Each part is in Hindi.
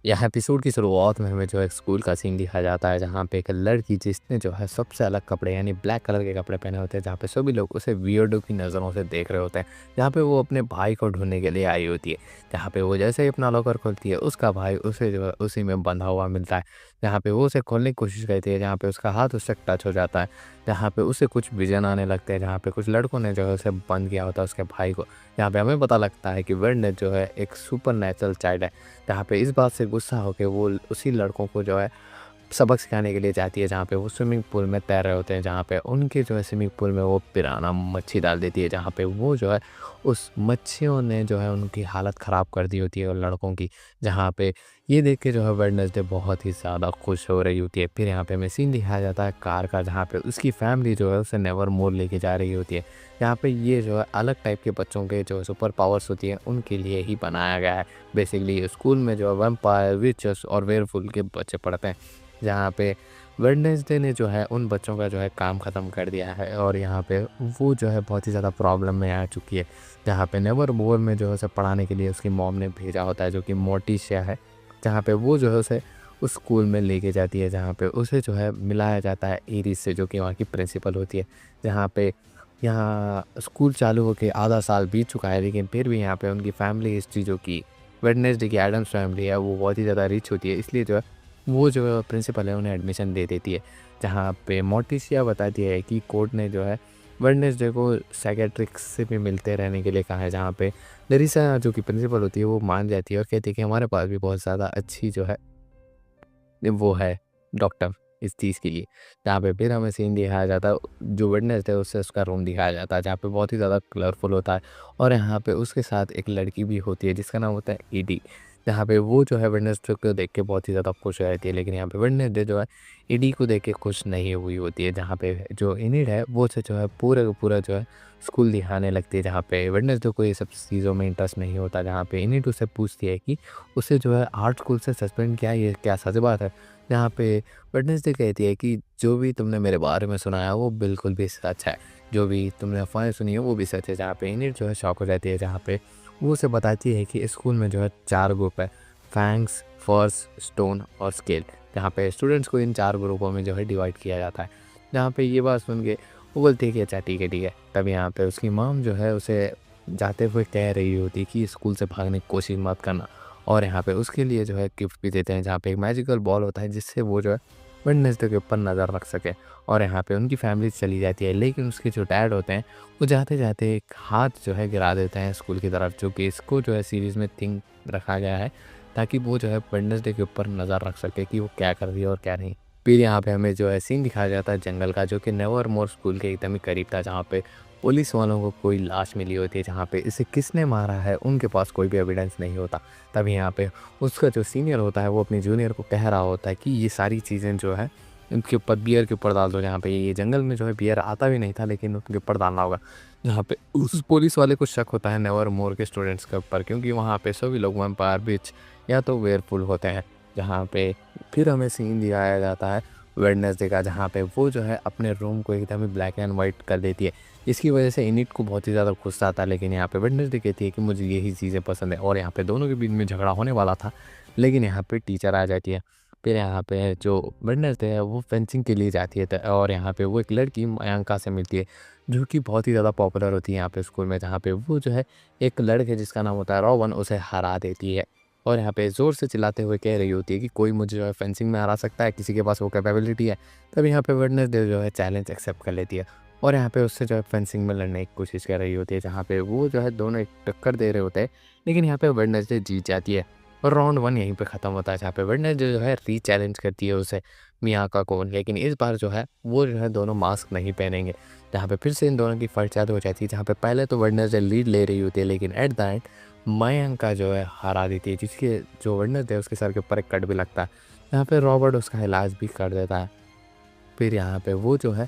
यहाँ एपिसोड की शुरुआत में हमें जो है एक स्कूल का सीन दिखाया जाता है, जहाँ पे एक लड़की जिसने जो है सबसे अलग कपड़े यानी ब्लैक कलर के कपड़े पहने होते हैं, जहाँ पे सभी लोग उसे वियर्डो की नज़रों से देख रहे होते हैं। जहाँ पे वो अपने भाई को ढूंढने के लिए आई होती है। जहाँ पे वो जैसे ही अपना लॉकर खोलती है, उसका भाई उसे जो है उसी में बंधा हुआ मिलता है। जहाँ पे वो उसे खोलने की कोशिश करती है, जहाँ पे उसका हाथ उससे टच हो जाता है। जहाँ पे उसे कुछ विजन आने लगते हैं, जहाँ पे कुछ लड़कों ने जो है उसे बंद किया होता है, उसके भाई को। यहाँ पे हमें पता लगता है कि वेडनेस जो है एक सुपर नेचुरल चाइल्ड है। जहाँ पे इस बात से गुस्सा होके वो उसी लड़कों को जो है सबक सिखाने के लिए जाती है, जहाँ पे वो स्विमिंग पूल में तैर रहे होते हैं, जहाँ पे उनके जो है स्विमिंग पूल में वो पिराना मच्छी डाल देती है, जहाँ पे वो जो है उस मच्छियों ने जो है उनकी हालत ख़राब कर दी होती है उन लड़कों की। जहाँ पे ये देख के जो है वेडनेसडे बहुत ही ज़्यादा खुश हो रही होती है। फिर यहाँ पे हमें सीन दिखाया जाता है कार का, जहाँ पे उसकी फैमिली जो है उसे नेवर मोर लेके जा रही होती है। यहाँ पे ये जो है अलग टाइप के बच्चों के जो सुपर पावर्स होती हैं उनके लिए ही बनाया गया है। बेसिकली स्कूल में जो है वैम्पायर, विचेस और वेयरवुल्फ के बच्चे पढ़ते हैं, जहाँ पे वेडनेसडे ने जो है उन बच्चों का जो है काम ख़त्म कर दिया है और यहाँ पे वो जो है बहुत ही ज़्यादा प्रॉब्लम में आ चुकी है। जहाँ पे नेवरमोर में जो है उसे पढ़ाने के लिए उसकी मॉम ने भेजा होता है, जो कि मोर्टिशिया है। जहाँ पे वो जो है उसे उस स्कूल में लेके जाती है, जहाँ पे उसे जो है मिलाया जाता है इरिस से, जो कि वहाँ की प्रिंसिपल होती है। जहाँ पे यहाँ स्कूल चालू होके आधा साल बीत चुका है, लेकिन फिर भी यहाँ पे उनकी फैमिली हिस्ट्री, जो कि वेडनेसडे की एडम्स फैमिली है, वो बहुत ही ज़्यादा रिच होती है। इसलिए जो है वो जो प्रिंसिपल है उन्हें एडमिशन दे देती है। जहाँ पे मोर्टिसिया बताती है कि कोर्ट ने जो है वेडनेसडे को साइकियाट्रिस्ट से भी मिलते रहने के लिए कहा है, जहाँ पे लरिसा जो कि प्रिंसिपल होती है वो मान जाती है और कहती है कि हमारे पास भी बहुत ज़्यादा अच्छी जो है वो है डॉक्टर इस चीज़ के लिए। जहाँ पे फिर हमें सीन दिखाया जाता है, जो वेडनेसडे है उससे उसका रूम दिखाया जाता है, जहाँ पे बहुत ही ज़्यादा कलरफुल होता है और यहाँ पे उसके साथ एक लड़की भी होती है जिसका नाम होता है ईडी। जहाँ पे वो जो है वेडनेसडे को देख के बहुत ही ज़्यादा खुश हो जाती है, लेकिन यहाँ पे वेडनेसडे जो है ईडी को देख के खुश नहीं हुई होती है। जहाँ पे जो इनिड है वो उसे जो है पूरा का पूरा जो है स्कूल दिखाने लगती है, जहाँ पे वेडनेसडे को ये सब चीज़ों में इंटरेस्ट नहीं होता। जहाँ पे इनिड उससे पूछती है कि उसे जो है आर्ट स्कूल से सस्पेंड किया, ये क्या सच बात है? जहाँ पे वेडनेसडे कहती है कि जो भी तुमने मेरे बारे में सुना है वो बिल्कुल भी सच है, जो भी तुमने अफ़वाहें सुनी है वो भी सच है। जहाँ पे इनिट जो है शॉक हो जाती है, जहाँ पे वो उसे बताती है कि स्कूल में जो है 4 ग्रुप है, फैंग्स, फर्स, स्टोन और स्केल। जहाँ पे स्टूडेंट्स को इन 4 ग्रुपों में जो है डिवाइड किया जाता है। जहाँ पे ये बात सुन के वो बोलती है कि अच्छा ठीक है, ठीक है। तब यहाँ पे उसकी मॉम जो है उसे जाते हुए कह रही होती है कि स्कूल से भागने की कोशिश मत करना, और यहाँ पे उसके लिए जो है गिफ्ट भी देते हैं, जहाँ पे एक मैजिकल बॉल होता है जिससे वो जो है वेडनेसडे के ऊपर नज़र रख सके। और यहाँ पे उनकी फैमिली चली जाती है, लेकिन उसके जो डैड होते हैं वो जाते जाते एक हाथ जो है गिरा देते हैं स्कूल की तरफ, जो कि इसको जो है सीरीज़ में थिंग रखा गया है ताकि वो जो है वेडनेसडे के ऊपर नज़र रख सके कि वो क्या कर रही है और क्या नहीं। फिर यहाँ पे हमें जो है सीन दिखाया जाता है जंगल का, जो कि नेवरमोर स्कूल के एकदम ही करीब था, जहाँ पे पुलिस वालों को कोई लाश मिली होती है, जहाँ पे इसे किसने मारा है उनके पास कोई भी एविडेंस नहीं होता। तभी यहाँ पे उसका जो सीनियर होता है वो अपने जूनियर को कह रहा होता है कि ये सारी चीज़ें जो है उनके ऊपर बियर के ऊपर डाल दो। जहाँ पे ये जंगल में जो है बियर आता भी नहीं था, लेकिन उनके ऊपर डालना होगा। जहाँ पे उस पुलिस वाले को शक होता है नेवर मोर के स्टूडेंट्स के ऊपर, क्योंकि वहाँ पे सभी लोग वैम्पायर बिच या तो वेयरफुल होते हैं। जहाँ पे फिर हमें सीन दिखाया जाता है वेडनेसडे का, जहाँ पे वो जो है अपने रूम को एकदम ही ब्लैक एंड वाइट कर देती है। इसकी वजह से इनिट को बहुत ही ज़्यादा गुस्सा आता है, लेकिन यहाँ पे वेडनेसडे कहती है कि मुझे यही चीज़ें पसंद है, और यहाँ पे दोनों के बीच में झगड़ा होने वाला था, लेकिन यहाँ पे टीचर आ जाती है। फिर यहाँ पे जो वेडनेसडे है वो फेंसिंग के लिए जाती है, और यहाँ पे वो एक लड़की मयंका से मिलती है, जो कि बहुत ही ज़्यादा पॉपुलर होती है यहाँ पे स्कूल में। जहाँ पे वो जो है एक लड़के जिसका नाम होता है रोवन, उसे हरा देती है, और यहाँ पे ज़ोर से चिल्लाते हुए कह रही होती है कि कोई मुझे जो है फेंसिंग में हरा सकता है, किसी के पास वो कैपेबिलिटी है। तब यहाँ पे वेडनेसडे जो है चैलेंज एक्सेप्ट कर लेती है, और यहाँ पे उससे जो है फेंसिंग में लड़ने की कोशिश कर रही होती है, जहाँ पे वो जो है दोनों एक टक्कर दे रहे होते हैं, लेकिन यहाँ पे वेडनेसडे जीत जाती है और राउंड 1 यहीं पे ख़त्म होता है। जहाँ पे वेडनेसडे जो है री-चैलेंज करती है उसे, मियाका को, लेकिन इस बार जो है वो जो है दोनों मास्क नहीं पहनेंगे। जहाँ पे फिर से इन दोनों की फाइट चालू हो जाती है, जहाँ पे पहले तो वेडनेसडे लीड ले रही होती है, लेकिन एट द एंड मयंका जो है हरा देती है, जिसके जो वेडनेसडे है उसके सर के ऊपर एक कट भी लगता है। यहाँ पे रॉबर्ट उसका इलाज भी कर देता है। फिर यहाँ पे वो जो है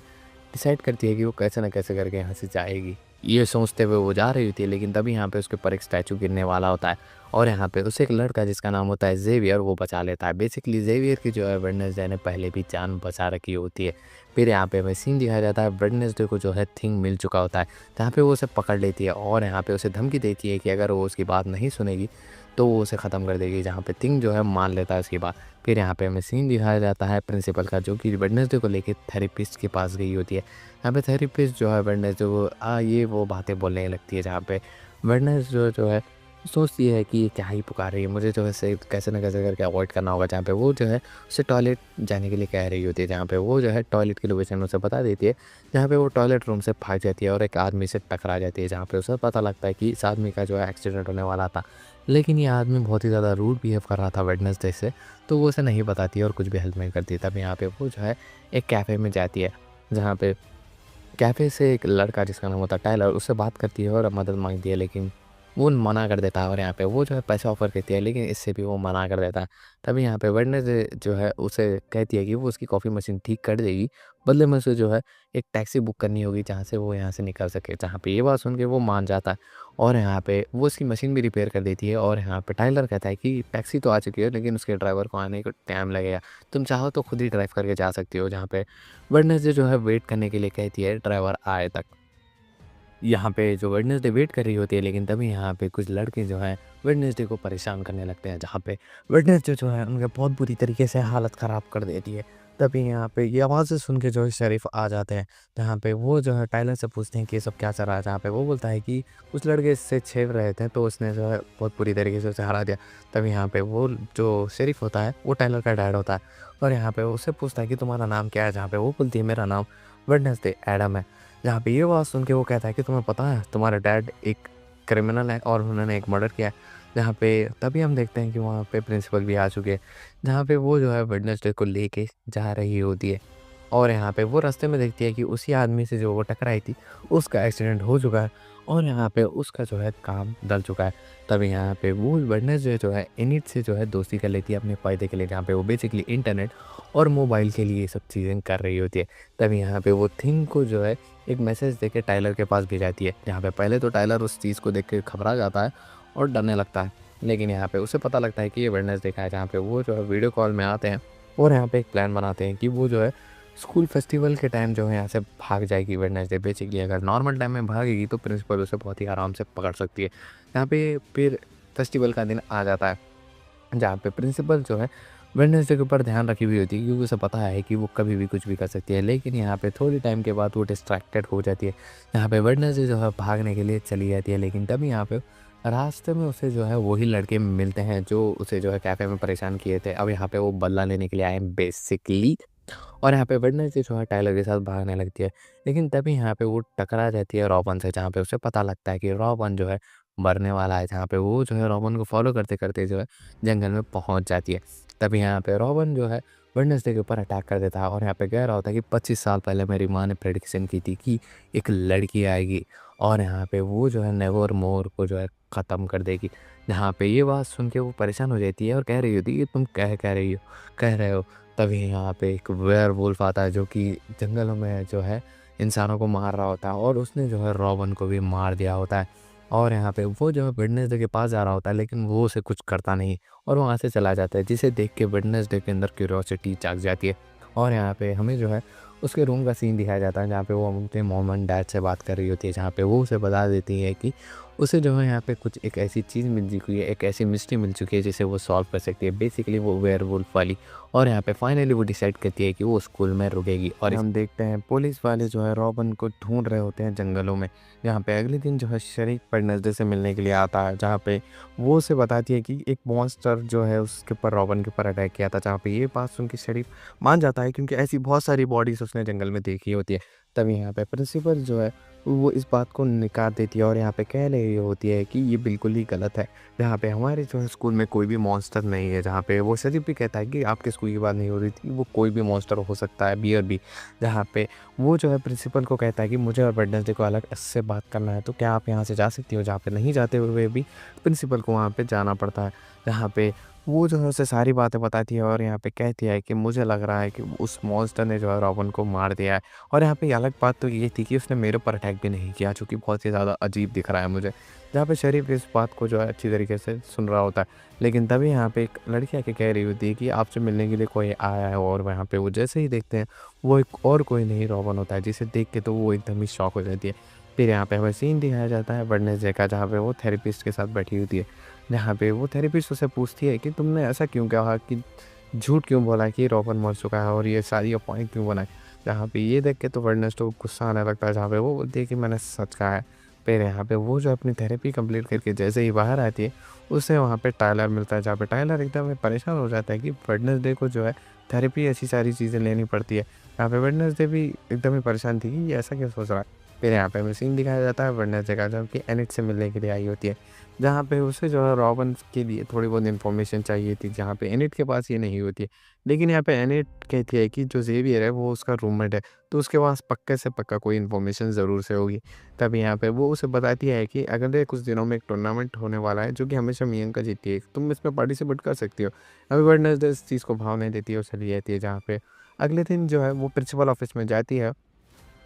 डिसाइड करती है कि वो कैसे ना कैसे करके यहाँ से जाएगी। ये सोचते हुए वो जा रही होती है, लेकिन तभी यहाँ पे उसके ऊपर एक स्टैचू गिरने वाला होता है, और यहाँ पे उसे एक लड़का जिसका नाम होता है ज़ेवियर वो बचा लेता है। बेसिकली ज़ेवियर की जो है वेडनेसडे ने पहले भी जान बचा रखी होती है। फिर यहाँ पे हमें सीन दिखाया जाता है वेडनेसडे को जो है थिंग मिल चुका होता है, जहाँ पे वो उसे पकड़ लेती है और यहाँ पे उसे धमकी देती है कि अगर वो उसकी बात नहीं सुनेगी तो वो उसे ख़त्म कर देगी, जहाँ पे थिंग जो है मान लेता है उसकी बात। फिर यहाँ पे हमें सीन दिखाया जाता है प्रिंसिपल का, जो कि वेडनेसडे को लेके थेरेपिस्ट के पास गई होती है। यहाँ पे थेरेपिस्ट जो है वेडनेसडे को ये वो बातें बोलने लगती है, जहाँ पे वेडनेसडे जो है सोचती है कि ये क्या ही पुकार रही है, मुझे जो है इसे कैसे ना कैसे करके अवॉइड करना होगा। जहाँ पे वो जो है उसे टॉयलेट जाने के लिए कह रही होती है, जहाँ पे वो जो है टॉयलेट की लोकेशन उसे बता देती है, जहाँ पे वो टॉयलेट रूम से भाग जाती है और एक आदमी से टकरा जाती है, जहाँ पे उसे पता लगता है कि इस आदमी का जो है एक्सीडेंट होने वाला था। लेकिन ये आदमी बहुत ही ज़्यादा रूड बिहेव कर रहा था वेडनेसडे से, तो वो उसे नहीं बताती है और कुछ भी हेल्प नहीं करती। तब यहाँ पे वो जो है एक कैफ़े में जाती है, जहाँ पे कैफ़े से एक लड़का जिसका नाम होता है टाइलर, उससे बात करती है और मदद माँगती है, लेकिन वो मना कर देता है। और यहाँ पे वो जो है पैसे ऑफ़र करती है, लेकिन इससे भी वो मना कर देता है। तभी यहाँ पे वेडनेसडे जो है उसे कहती है कि वो उसकी कॉफ़ी मशीन ठीक कर देगी, बदले में उसे जो है एक टैक्सी बुक करनी होगी, जहाँ से वो यहाँ से निकल सके। जहाँ पे ये बात सुन के वो मान जाता है और यहाँ पे वो उसकी मशीन भी रिपेयर कर देती है। और यहाँ पे टाइलर कहता है कि टैक्सी तो आ चुकी है, लेकिन उसके ड्राइवर को आने को टाइम लगेगा, तुम चाहो तो खुद ही ड्राइव करके जा सकती हो। जहाँ पे वेडनेसडे जो है वेट करने के लिए कहती है ड्राइवर आए तक। यहाँ पे जो वेडनेसडे वेट कर रही होती है, लेकिन तभी यहाँ पे कुछ लड़के जो हैं वेडनेसडे को परेशान करने लगते हैं, जहाँ पे वेडनेसडे जो है उनके बहुत बुरी तरीके से हालत ख़राब कर देती है। तभी यहाँ पे ये आवाज़ें सुन के जो है शरीफ आ जाते हैं, जहाँ पे वो जो है टाइलर से पूछते हैं कि ये सब क्या चल रहा है। जहाँ पे वो बोलता है कि कुछ लड़के इससे छेड़ रहे थे, तो उसने जो है बहुत बुरी तरीके से उसे हरा दिया। तभी यहाँ पे वो जो शेरिफ होता है वो टाइलर का डैड होता है, और यहाँ पे उससे पूछता है कि तुम्हारा नाम क्या है। जहाँ पे वो बोलती है मेरा नाम वेडनेसडे एडम है। जहाँ पे ये बात सुन के वो कहता है कि तुम्हें पता है तुम्हारा डैड एक क्रिमिनल है और उन्होंने एक मर्डर किया है। जहाँ पे तभी हम देखते हैं कि वहाँ पे प्रिंसिपल भी आ चुके हैं, जहाँ पे वो जो है वेडनेसडे को लेके जा रही होती है। और यहाँ पे वो रास्ते में देखती है कि उसी आदमी से जो वो टकराई थी उसका एक्सीडेंट हो चुका है, और यहाँ पे उसका जो है काम डल चुका है। तभी यहाँ पे वो वेडनेसडे जो है इनिट से जो है दोस्ती कर लेती है अपने फ़ायदे के लिए, जहाँ पे वो बेसिकली इंटरनेट और मोबाइल के लिए ये सब चीज़ें कर रही होती है। तभी यहाँ पे वो थिंग को जो है एक मैसेज देके टाइलर के पास भेजाती है, जहाँ पे पहले तो टाइलर उस चीज़ को देख के घबरा जाता है और डरने लगता है। लेकिन यहाँ पे उसे पता लगता है कि ये वेडनेसडे का है, जहाँ पे वो जो है वीडियो कॉल में आते हैं और यहाँ पे एक प्लान बनाते हैं कि वो जो है स्कूल फेस्टिवल के टाइम जो है यहाँ से भाग जाएगी वेडनेसडे। बेसिकली अगर नॉर्मल टाइम में भागेगी तो प्रिंसिपल उसे बहुत ही आराम से पकड़ सकती है। यहाँ पे फिर फेस्टिवल का दिन आ जाता है, जहाँ पे प्रिंसिपल जो है वेडनेसडे के ऊपर ध्यान रखी हुई होती है, क्योंकि उसे पता है कि वो कभी भी कुछ भी कर सकती है। लेकिन यहाँ पे थोड़ी टाइम के बाद वो डिस्ट्रैक्टेड हो जाती है, यहाँ पे वेडनेसडे जो है भागने के लिए चली जाती है। लेकिन तभी यहाँ पे रास्ते में उसे जो है वही लड़के मिलते हैं जो उसे जो है कैफ़े में परेशान किए थे। अब यहाँ पे वो बदला लेने के लिए आए हैं बेसिकली। और यहाँ पे वेडनेसडे जो है टाइलर के साथ भागने लगती है, लेकिन तभी यहाँ पे वो टकरा जाती है रॉबन से, जहाँ पे उसे पता लगता है कि रॉबन जो है मरने वाला है। जहाँ पे वो जो है रॉबन को फॉलो करते-करते जो है जंगल में पहुँच जाती है। तभी यहाँ पे रॉबन जो है वेडनेसडे के ऊपर अटैक कर देता है, और यहाँ पे कह रहा होता है कि 25 साल पहले मेरी माँ ने प्रेडिक्शन की थी कि एक लड़की आएगी और यहाँ पे वो जो है नेवरमोर को जो है ख़त्म कर देगी। जहाँ पे ये बात सुन के वो परेशान हो जाती है और कह रही होती है कि तुम कह रहे हो। तभी यहाँ पे एक वेयरवुल्फ आता है, जो कि जंगलों में जो है इंसानों को मार रहा होता है, और उसने जो है रॉबन को भी मार दिया होता है। और यहाँ पे वो जो है वेडनेसडे के पास जा रहा होता है, लेकिन वो उसे कुछ करता नहीं और वहाँ से चला जाता है, जिसे देख के वेडनेसडे के अंदर क्यूरियोसिटी जाग जाती है। और यहाँ पे हमें जो है उसके रूम का सीन दिखाया जाता है, जहाँ पे वो अपने मॉम एंड डैड से बात कर रही होती है, जहाँ पे वो उसे बता देती है कि उसे जो है यहाँ पे कुछ एक ऐसी चीज़ मिल चुकी है, एक ऐसी मिस्ट्री मिल चुकी है जिसे वो सॉल्व कर सकती है, बेसिकली वो वेयरवुल्फ वाली। और यहाँ पे फाइनली वो डिसाइड करती है कि वो स्कूल में रुकेगी। और हम देखते हैं पुलिस वाले जो है रॉबन को ढूंढ रहे होते हैं जंगलों में। यहाँ पे अगले दिन जो है शरीफ वेडनेसडे से मिलने के लिए आता है, जहाँ पे वो उसे बताती है कि एक मॉन्स्टर जो है उसके ऊपर रॉबन के ऊपर अटैक किया था। जहाँ पे ये बात सुन के शरीफ मान जाता है, क्योंकि ऐसी बहुत सारी बॉडीज़ उसने जंगल में देखी होती है। तभी यहाँ पे प्रिंसिपल जो है वो इस बात को नकार देती है और यहाँ पे कह रही होती है कि ये बिल्कुल ही गलत है। जहाँ पे हमारे जो है स्कूल में कोई भी मॉन्स्टर नहीं है। जहाँ पे वो शरीफ भी कहता है कि आपके स्कूल की बात नहीं हो रही थी, वो कोई भी मॉन्स्टर हो सकता है, बियर भी। जहाँ पे वो जो है प्रिंसिपल को कहता है कि मुझे और वेडनेसडे को अलग से बात करना है, तो क्या आप यहाँ से जा सकती हो। जहाँ पे नहीं जाते हुए भी प्रिंसिपल को वहाँ पे जाना पड़ता है। जहाँ पे वो जो है उसे सारी बातें बताती है और यहाँ पे कहती है कि मुझे लग रहा है कि उस मॉन्स्टर ने जो है रॉबन को मार दिया है। और यहाँ पे अलग बात तो ये थी कि उसने मेरे ऊपर अटैक भी नहीं किया, जो कि बहुत ही ज़्यादा अजीब दिख रहा है मुझे। जहाँ पे शरीफ इस बात को जो है अच्छी तरीके से सुन रहा होता है, लेकिन तभी यहाँ पे एक लड़की आके कह रही होती है कि आपसे मिलने के लिए कोई आया है। और वहाँ पे वो जैसे ही देखते हैं वो एक और कोई नहीं रॉबन होता है, जिसे देख के तो वो एकदम ही शॉक हो जाती है। फिर यहाँ पे हमें सीन दिखाया जाता है वेडनेसडे का, जहाँ पे वो थेरेपिस्ट के साथ बैठी होती है, जहाँ पे वो थेरेपिस्ट उससे पूछती है कि तुमने ऐसा क्यों कहा, कि झूठ क्यों बोला कि रॉबर्ट मर चुका है और ये सारी अफ़वाहें क्यों बनाई। जहाँ पे ये देख के तो वेडनेसडे को गुस्सा आने लगता है, जहाँ पे वो बोलती है कि मैंने सच कहा है। फिर यहाँ पे वो जो अपनी थेरेपी कंप्लीट करके जैसे ही बाहर आती है, उसे वहाँ पे टायलर मिलता है, जहाँ पे टायलर एकदम परेशान हो जाता है कि वेडनेसडे को जो है थेरेपी ऐसी सारी चीज़ें लेनी पड़ती है। यहाँ पे वेडनेसडे भी एकदम ही परेशान थी कि ये ऐसा क्या सोच रहा है। फिर यहाँ पे हमें सीन दिखाया जाता है वेडनेसडे का, जो कि एनिट से मिलने के लिए आई होती है। जहाँ पे उसे जो है रॉबिन के लिए थोड़ी बहुत इन्फॉर्मेशन चाहिए थी, जहाँ पे एनिट के पास ये नहीं होती है। लेकिन यहाँ पे एनिट कहती है कि जो ज़ेवियर है वो उसका रूममेट है, तो उसके पास पक्के से पक्का कोई इन्फॉर्मेशन ज़रूर से होगी। तब यहाँ पे वो उसे बताती है कि अगले कुछ दिनों में एक टूर्नामेंट होने वाला है, जो कि हमेशा मियंका जीतती है, तुम इसमें पार्टिसिपेट कर सकती हो। अभी वेडनेसडे इस चीज़ को भाव नहीं देती है, उसे ले जाती है। जहाँ पे अगले दिन जो है वो प्रिंसिपल ऑफिस में जाती है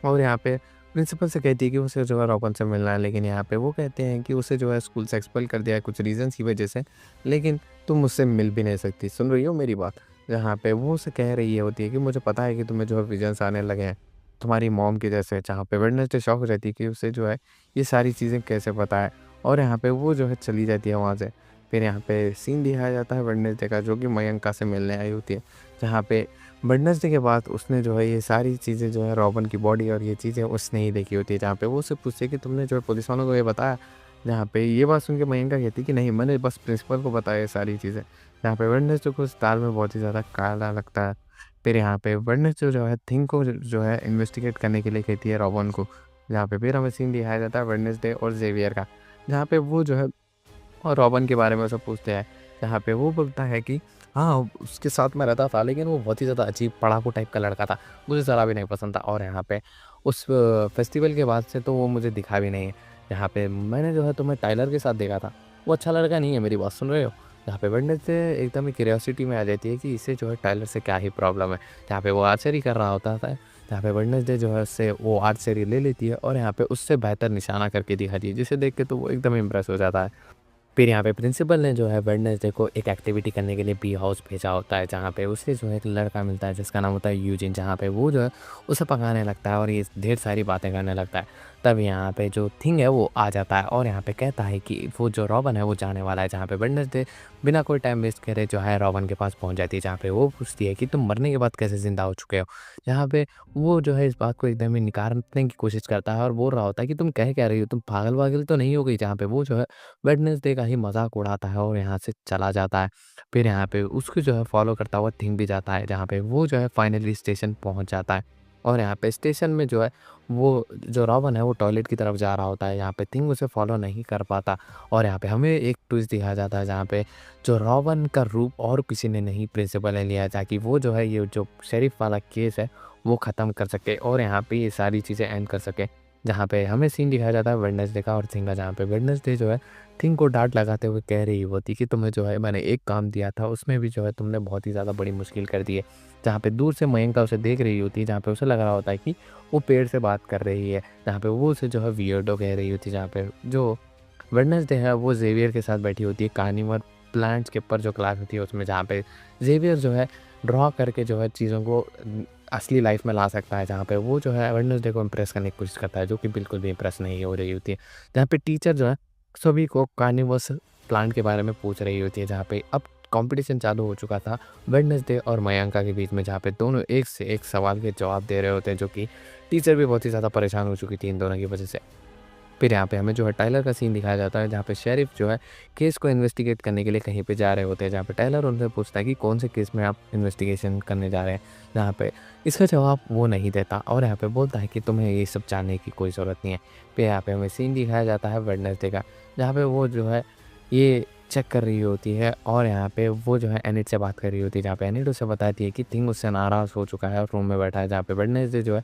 और यहाँ पे प्रिंसिपल से कहती है कि उसे जो है रॉबिन से मिलना है, लेकिन यहाँ पे वो कहते हैं कि उसे जो है स्कूल से एक्सपेल कर दिया है कुछ रीज़न्स की वजह से, लेकिन तुम मुझसे मिल भी नहीं सकती। सुन रही हो मेरी बात? जहाँ पे वो उसे कह रही होती है कि मुझे पता है कि तुम्हें जो है विजन्स आने लगे हैं, तुम्हारी मॉम की जैसे। जहाँ पे वेडनेसडे शॉक हो जाती है कि उसे जो है ये सारी चीज़ें कैसे पता है, और यहाँ पे वो जो है चली जाती है वहाँ से। फिर यहाँ पे सीन दिखाया जाता है वेडनेसडे का, जो कि मयंका से मिलने आई होती है। जहाँ पे वेडनेसडे के बाद उसने जो है ये सारी चीज़ें जो है रॉबिन की बॉडी और ये चीज़ें उसने ही देखी होती है। जहाँ पे वो उससे पूछती है कि तुमने जो है पुलिस वालों को ये बताया? जहाँ पे ये बात सुन के मयंका कहती है कि नहीं, मैंने बस प्रिंसिपल को बताया ये सारी चीज़ें। जहाँ पे वेडनेसडे को उस दाल में बहुत ही ज़्यादा काला लगता है। फिर यहाँ पे वेडनेसडे जो है थिंग को जो है इन्वेस्टिगेट करने के लिए कहती है रॉबिन को। जहाँ पे फिर हमें सीन दिखाया जाता है वेडनेसडे और ज़ेवियर का। जहाँ पे वो जो है और रॉबिन के बारे में उसे पूछते हैं, जहाँ पे वो बोलता है कि हाँ, उसके साथ मैं रहता था, लेकिन वो बहुत ही ज़्यादा अजीब पढ़ाकू टाइप का लड़का था। मुझे ज़रा भी नहीं पसंद था, और यहाँ पे उस फेस्टिवल के बाद से तो वो मुझे दिखा भी नहीं है। यहाँ पे मैंने जो है तुम्हें टाइलर के साथ देखा था, वो अच्छा लड़का नहीं है, मेरी बात सुन रहे हो? जहाँ पे वेडनेसडे एकदम ही क्यूरियोसिटी में आ जाती है कि इसे जो है टाइलर से क्या ही प्रॉब्लम है। जहाँ पे वो आर्चरी कर रहा होता था, जहाँ पे वेडनेसडे जो है उससे वो आर्चरी ले लेती है और यहाँ पे उससे बेहतर निशाना करके दिखाती है, जिसे देख के तो वो एकदम इम्प्रेस हो जाता है। फिर यहाँ पे प्रिंसिपल ने जो है वेडनेसडे को एक एक्टिविटी करने के लिए बी हाउस भेजा होता है, जहाँ पे उसे जो है एक लड़का मिलता है जिसका नाम होता है यूजिन। जहाँ पे वो जो है उसे पकाने लगता है और ये ढेर सारी बातें करने लगता है। तब यहाँ पे जो थिंग है वो आ जाता है और यहाँ पे कहता है कि वो जो रॉबिन है वो जाने वाला है। जहाँ पे वेडनेसडे बिना कोई टाइम वेस्ट करे जो है रॉबिन के पास पहुँच जाती है, जहाँ पे वो पूछती है कि तुम मरने के बाद कैसे ज़िंदा हो चुके हो। जहाँ पे वो जो है इस बात को एकदम ही निकालने की कोशिश करता है और बोल रहा होता है कि तुम कह क्या रही हो, तुम पागल वागल तो नहीं हो गई। जहाँ पे वो जो है वेडनेसडे का ही मज़ाक उड़ाता है और यहाँ से चला जाता है। फिर यहाँ पे उसको जो है फ़ॉलो करता हुआ थिंग भी जाता है, जहाँ पे वो जो है फाइनली स्टेशन पहुँच जाता है। और यहाँ पे स्टेशन में जो है वो जो रॉबिन है वो टॉयलेट की तरफ जा रहा होता है, यहाँ पे थिंग उसे फ़ॉलो नहीं कर पाता। और यहाँ पे हमें एक ट्विस्ट दिखाया जाता है, जहाँ पे जो रॉबिन का रूप और किसी ने नहीं, प्रिंसिपल ने लिया है, ताकि वो जो है ये जो शेरिफ वाला केस है वो ख़त्म कर सके और यहाँ पे ये सारी चीज़ें एंड कर सके। जहाँ पे हमें सीन दिखाया जाता है वेडनेसडे का और थिंग का, जहाँ पे वेडनेसडे जो है थिंग को डाँट लगाते हुए कह रही होती कि तुम्हें जो है मैंने एक काम दिया था, उसमें भी जो है तुमने बहुत ही ज़्यादा बड़ी मुश्किल कर दी है। जहाँ पे दूर से मयंका उसे देख रही होती है, जहाँ पे उसे लग रहा होता है कि वो पेड़ से बात कर रही है। जहाँ पे वो उसे जो है वियर्डो कह रही होती है। जहाँ पे जो वेडनेसडे है वो ज़ेवियर के साथ बैठी होती है कार्निवोर प्लांट्स के ऊपर जो क्लास होती है उसमें, जहाँ पे ज़ेवियर जो है ड्रॉ करके जो है चीज़ों को असली लाइफ में ला सकता है। जहाँ पे वो जो है वेडनेसडे को इम्प्रेस करने की कोशिश करता है, जो कि बिल्कुल भी इम्प्रेस नहीं हो रही होती है। जहाँ पे टीचर जो है सभी को कार्निवोरस प्लांट के बारे में पूछ रही होती है, जहाँ पे अब कॉम्पिटिशन चालू हो चुका था वेडनेसडे और मयंका के बीच में, जहाँ पे दोनों एक से एक सवाल के जवाब दे रहे होते हैं, जो कि टीचर भी बहुत ही ज़्यादा परेशान हो चुकी थी इन दोनों की वजह से। फिर यहाँ पे हमें जो है टाइलर का सीन दिखाया जाता है, जहाँ पे शेरिफ जो है केस को इन्वेस्टिगेट करने के लिए कहीं पे जा रहे होते हैं। जहाँ पे टाइलर उनसे पूछता है कि कौन से केस में आप इन्वेस्टिगेशन करने जा रहे हैं। जहाँ पे इसका जवाब वो नहीं देता और यहाँ पे बोलता है कि तुम्हें ये सब जानने की कोई ज़रूरत नहीं है। फिर यहाँ पे हमें सीन दिखाया जाता है वेडनेसडे का, जहाँ पे वो जो है ये चेक कर रही होती है और यहाँ पे वो जो है एनिट से बात कर रही होती है। जहाँ पे एनिट उसे बताती है कि थिंग उससे नाराज़ हो चुका है और रूम में बैठा है। जहाँ पे वेडनेसडे जो है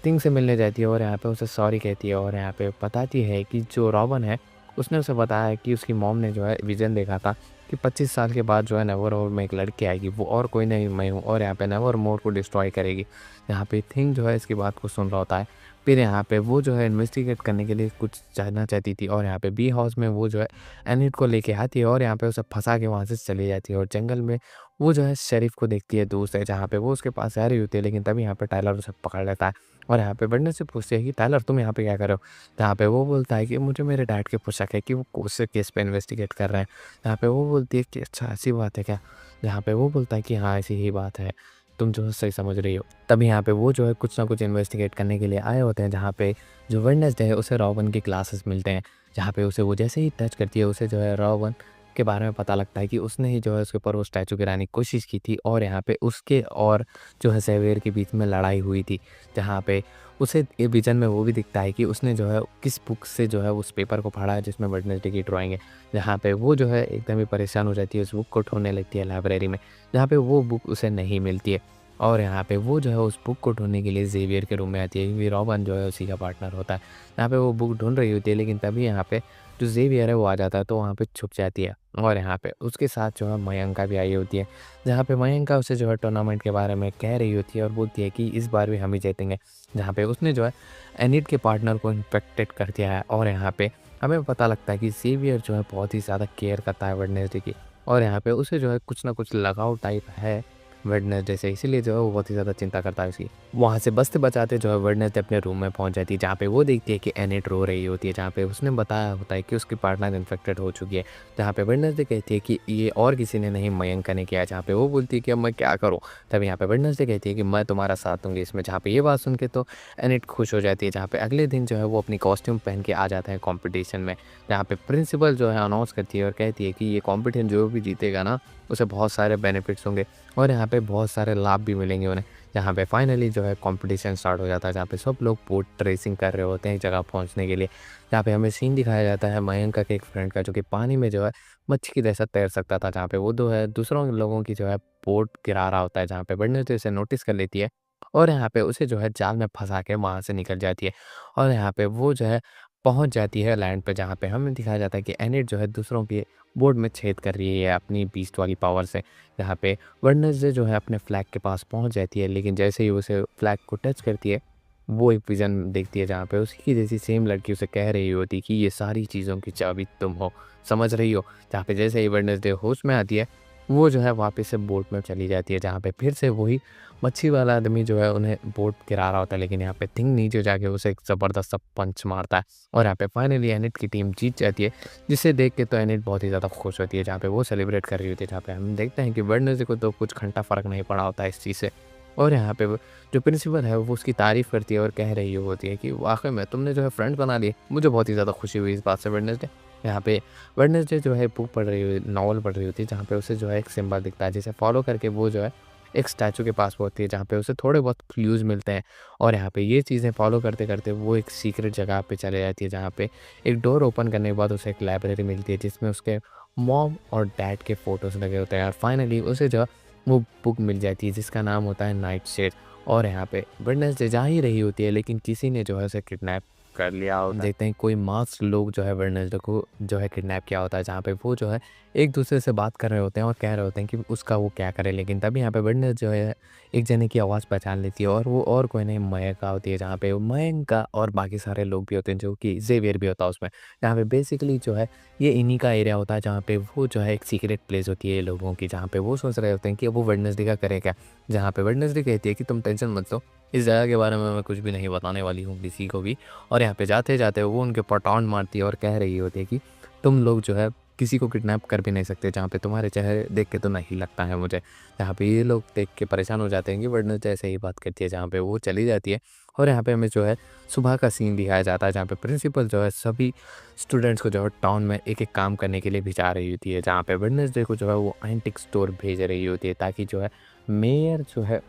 थिंग से मिलने जाती है और यहाँ पे उसे सॉरी कहती है और यहाँ पे बताती है कि जो रॉबिन है उसने उसे बताया कि उसकी मॉम ने जो है विज़न देखा था कि 25 साल के बाद जो है नेवरमोर में एक लड़की आएगी, वो और कोई नहीं मैं हूँ, और यहाँ पे नेवरमोर को डिस्ट्रॉय करेगी। यहाँ पे थिंग जो है इसकी बात को सुन रहा होता है। फिर यहाँ पे वो जो है इन्वेस्टिगेट करने के लिए कुछ जानना चाहती थी और यहाँ पे बी हाउस में वो जो है एनिट को लेके आती है और यहाँ पे उसे फँसा के वहाँ से चली जाती है और जंगल में वो जो है शेरिफ को देखती है दूर से, जहाँ पे वो उसके पास आ रही होती है, लेकिन तभी यहाँ पे टाइलर उसे पकड़ लेता है और यहाँ पे वेडनेसडे पूछती है कि टाइलर तुम यहाँ पे क्या कर रहे हो? जहाँ पे वो बोलता है कि मुझे मेरे डैड की शक है कि वो उस केस पे इन्वेस्टिगेट कर रहे हैं। जहाँ पे वो बोलती है कि अच्छा ऐसी बात है क्या? जहाँ पे वो बोलता है कि हाँ, ऐसी ही बात है, तुम जो है सही समझ रही हो। तभी यहाँ पे वो जो है कुछ ना कुछ इन्वेस्टिगेट करने के लिए आए होते हैं, जहाँ पे जो वेडनेसडे है उसे रॉबिन की क्लासेस मिलते हैं। जहाँ पे उसे वो जैसे ही टच करती है, उसे जो है रॉबिन के बारे में पता लगता है कि उसने ही जो है उसके ऊपर वो स्टैचू गिराने की कोशिश की थी और यहाँ पे उसके और जो है ज़ेवियर के बीच में लड़ाई हुई थी। जहाँ पे उसे ये विज़न में वो भी दिखता है कि उसने जो है किस बुक से जो है उस पेपर को पढ़ा है जिसमें वेडनेसडे की ड्राइंग है। जहाँ पे वो जो है एकदम ही परेशान हो जाती है, उस बुक को ढूँढने लगती है लाइब्रेरी में, जहाँ पे वो बुक उसे नहीं मिलती है। और यहाँ पे वो जो है उस बुक को ढूँढने के लिए ज़ेवियर के रूम में आती है, क्योंकि रॉबिन जो है उसी का पार्टनर होता है। यहाँ पे वो बुक ढूँढ रही होती है, लेकिन तभी यहाँ पे जो ज़ेवियर है वो आ जाता है, तो वहाँ पे छुप जाती है और यहाँ पे उसके साथ जो है मयंका भी आई होती है। जहाँ पे मयंका उसे जो है टूर्नामेंट के बारे में कह रही होती है और बोलती है कि इस बार भी हम ही जीतेंगे। जहाँ पे उसने जो है एनिड के पार्टनर को इन्फेक्टेड कर दिया है और यहाँ पे हमें पता लगता है कि ज़ेवियर जो है बहुत ही ज़्यादा केयर करता है वेडनेसडे की और यहाँ पे उसे जो है कुछ ना कुछ लगाव टाइप है वेडनेसडे से, इसीलिए जो है वो बहुत ही ज़्यादा चिंता करता है उसकी। वहाँ से बचते बचाते जो है वेडनेसडे अपने रूम में पहुँच जाती है, जहाँ पे वो देखती है कि एनिट रो रही होती है, जहाँ पे उसने बताया होता है कि उसकी पार्टनर इन्फेक्टेड हो चुकी है। जहाँ पे वेडनेसडे कहती है कि ये और किसी ने नहीं, मयंका ने किया है। जहाँ पे वो बोलती है कि अब मैं क्या करूँ? तब यहाँ पे वेडनेसडे कहती है कि मैं तुम्हारा साथ दूँगी इसमें। जहाँ पे ये बात सुन के तो एनिट खुश हो जाती है, जहाँ पे अगले दिन जो है वो अपनी कॉस्ट्यूम पहन के आ जाता है कॉम्पिटिशन में। जहाँ पे प्रिंसिपल जो है अनाउंस करती है और कहती है कि ये कॉम्पिटिशन जो भी जीतेगा ना, उसे बहुत सारे बेनिफिट्स होंगे और यहाँ पे बहुत सारे लाभ भी मिलेंगे उन्हें। जहाँ पे फाइनली जो है कंपटीशन स्टार्ट हो जाता है, जहाँ पे सब लोग बोट रेसिंग कर रहे होते हैं एक जगह पहुँचने के लिए। जहाँ पे हमें सीन दिखाया जाता है मयंका के एक फ्रेंड का, जो कि पानी में जो है मच्छी की जैसा तैर सकता था, जहाँ पे वो जो है दूसरों लोगों की जो है बोट गिरा रहा होता है, जहाँ पे वेडनेसडे उसे नोटिस कर लेती है और यहाँ पे उसे जो है जाल में फँसा के वहाँ से निकल जाती है और यहाँ पे वो जो है पहुँच जाती है लैंड पे, जहाँ पे हमें दिखाया जाता है कि एनिट जो है दूसरों की बोट में छेद कर रही है अपनी बीस्ट वाली पावर से। जहाँ पे वेडनेसडे जो है अपने फ्लैग के पास पहुँच जाती है, लेकिन जैसे ही उसे फ्लैग को टच करती है, वो एक विज़न देखती है, जहाँ पे उसी की जैसी सेम लड़की उसे कह रही होती कि ये सारी चीज़ों की चाबी तुम हो, समझ रही हो? जहाँ पे जैसे ही वेडनेसडे होश में आती है, वो जो है वापस से बोट में चली जाती है, जहाँ पे फिर से वही मच्छी वाला आदमी जो है उन्हें बोट गिरा रहा होता है, लेकिन यहाँ पे थिंग नीचे जाके उसे एक ज़बरदस्त सा पंच मारता है और यहाँ पे फाइनली एनिट की टीम जीत जाती है, जिसे देख के तो एनिट बहुत ही ज़्यादा खुश होती है, जहाँ पे वो सेलिब्रेट कर रही होती है। जहाँ पे हम देखते हैं कि वेडनेसडे को तो कुछ घंटा फ़र्क नहीं पड़ा होता है इस चीज़ से और यहाँ पे वो जो प्रिंसिपल है वो उसकी तारीफ़ करती है और कह रही होती है कि वाक़ई में तुमने जो है फ्रेंड बना लिए। मुझे बहुत ही ज़्यादा खुशी हुई इस बात से वेडनेसडे। यहाँ पे वेडनेसडे जो है बुक पढ़ रही हुई नॉवल पढ़ रही होती है, जहाँ पे उसे जो है एक सिंबल दिखता है, जिसे फॉलो करके वो जो है एक स्टैचू के पास पहुँचती है, जहाँ पे उसे थोड़े बहुत क्लूज़ मिलते हैं और यहाँ पे ये चीज़ें फॉलो करते-करते वो एक सीक्रेट जगह पे चले जाती है, जहाँ पे एक डोर ओपन करने के बाद उसे एक लाइब्रेरी मिलती है, जिसमें उसके मॉम और डैड के फ़ोटोज़ लगे होते हैं और फाइनली उसे जो है वो बुक मिल जाती है, जिसका नाम होता है नाइटशेड और यहाँ पे वेडनेसडे जा ही रही होती है, लेकिन किसी ने जो है उसे किडनैप कर लिया होता है। देखते हैं कोई मास्क लोग जो है वेडनेसडे को जो है किडनैप किया होता है, जहाँ पे वो जो है एक दूसरे से बात कर रहे होते हैं और कह रहे होते हैं कि उसका वो क्या करे, लेकिन तभी यहाँ पे वेडनेसडे जो है एक जने की आवाज़ पहचान लेती है और वो और कोई नहीं मयंका होती है, जहाँ पे मयंका और बाकी सारे लोग भी होते हैं, जो कि ज़ेवियर भी होता है उसमें। यहाँ पे बेसिकली जो है ये इन्हीं का एरिया होता है, जहाँ पे वो जो है एक सीक्रेट प्लेस होती है लोगों की, जहाँ पे वो सोच रहे होते हैं कि अब वो वेडनेसडे का करे क्या। जहाँ पे वेडनेसडे कहती है कि तुम टेंशन मत लो, इस जगह के बारे में मैं कुछ भी नहीं बताने वाली हूँ किसी को भी और यहाँ पे जाते-जाते वो उनके ऊपर टॉन्ट मारती है और कह रही होती है कि तुम लोग जो है किसी को किडनैप कर भी नहीं सकते, जहाँ पे तुम्हारे चेहरे देख के तो नहीं लगता है मुझे। जहाँ पे ये लोग देख के परेशान हो जाते हैं कि वेडनेसडे ऐसे ही बात करती है, जहाँ पे वो चली जाती है और यहाँ पे हमें जो है सुबह का सीन दिखाया जाता है, जहाँ पे प्रिंसिपल जो है सभी स्टूडेंट्स को जो है टाउन में एक-एक काम करने के लिए भिजा रही होती है, जहाँ पे वेडनेसडे को जो है वो एंटीक स्टोर भेज रही होती है, ताकि जो है मेयर जो है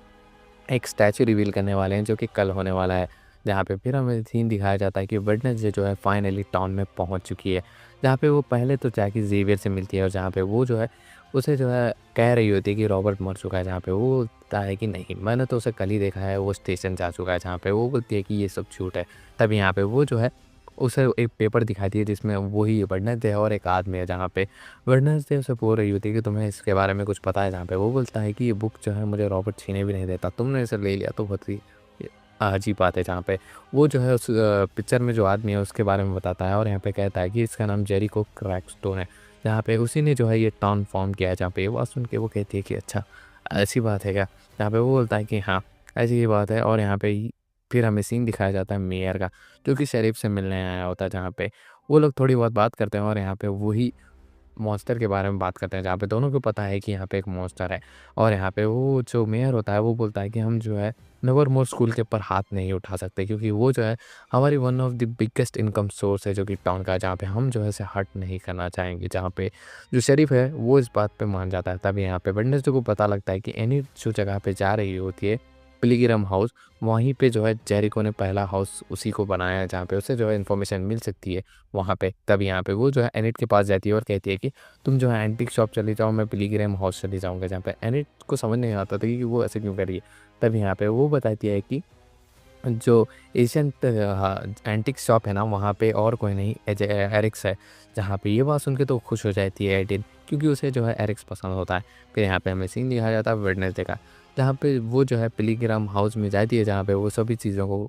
एक स्टैचू रिवील करने वाले हैं, जो कि कल होने वाला है। जहाँ पे फिर हमें सीन दिखाया जाता है कि वेडनेसडे जो है फाइनली टाउन में पहुँच चुकी है। जहाँ पे वो पहले तो जाके ज़ेवियर से मिलती है और जहाँ पे वो जो है उसे जो है कह रही होती है कि रॉबर्ट मर चुका है, जहाँ पे वो बोलता है कि नहीं, मैंने तो उसे कल ही देखा है, वो स्टेशन जा चुका है। जहाँ पे वो बोलती है कि ये सब झूठ है। तभी यहाँ पे वो जो है उसे एक पेपर दिखाती है, जिसमें वही वेडनेसडे है और एक आदमी है, जहाँ पे वेडनेसडे उसे बोल रही होती है कि तुम्हें इसके बारे में कुछ पता है, जहाँ पे वो बोलता है कि ये बुक जो है मुझे रॉबर्ट छीने भी नहीं देता, तुमने इसे ले लिया तो बहुत ही अजीब बात है जहाँ पे वो जो है उस पिक्चर में जो आदमी है उसके बारे में बताता है और यहाँ पे कहता है कि इसका नाम जेरिको क्रैकस्टोन है। जहाँ पे उसी ने जो है ये टाउन फॉर्म किया है। जहाँ पे ये बात सुन के वो कहती है कि अच्छा ऐसी बात है क्या? जहाँ पे वो बोलता है कि हाँ, ऐसी ही बात है और यहाँ पे ही फिर हमें सीन दिखाया जाता है मेयर का, जो कि शेरिफ से मिलने आया होता है। जहाँ पे वो लोग थोड़ी बहुत बात करते हैं और यहाँ पे वही मॉन्स्टर के बारे में बात करते हैं, जहाँ पे दोनों को पता है कि यहाँ पे एक मॉन्स्टर है। और यहाँ पे वो जो मेयर होता है वो बोलता है कि हम जो है नेवरमोर स्कूल के ऊपर हाथ नहीं उठा सकते, क्योंकि वो जो है हमारी one of the biggest income source है जो कि टाउन का, जहाँ पे हम जो है इसे हर्ट नहीं करना चाहेंगे। जहाँ पे जो शेरिफ है वो इस बात पे मान जाता है। तभी यहाँ पे वेडनेसडे को पता लगता है कि एनी जो जगह पे जा रही होती है पिलिग्रिम हाउस, वहीं पे जो है जेरिको ने पहला हाउस उसी को बनाया है, जहाँ पे उसे जो है इन्फॉर्मेशन मिल सकती है वहाँ पे। तब यहाँ पे वो जो है एनिट के पास जाती है और कहती है कि तुम जो है एंटीक शॉप चली जाओ, मैं पिलिग्रिम हाउस चली जाऊँगा। जहाँ पे एनिट को समझ नहीं आता था कि वो ऐसे क्यों कर रही है। तब यहाँ पे वो बताती है कि जो एशियंट एंटीक शॉप है ना, वहाँ पे और कोई नहीं एरिक्स है। जहाँ पे ये बात सुन के तो खुश हो जाती है एडिन, क्योंकि उसे जो है एरिक्स पसंद होता है। फिर यहाँ पे हमें सीन दिखाया जाता है वेडनेसडे का, जहाँ पे वो जो है पिलीग्राम हाउस में जाती है, जहाँ पे वो सभी चीज़ों को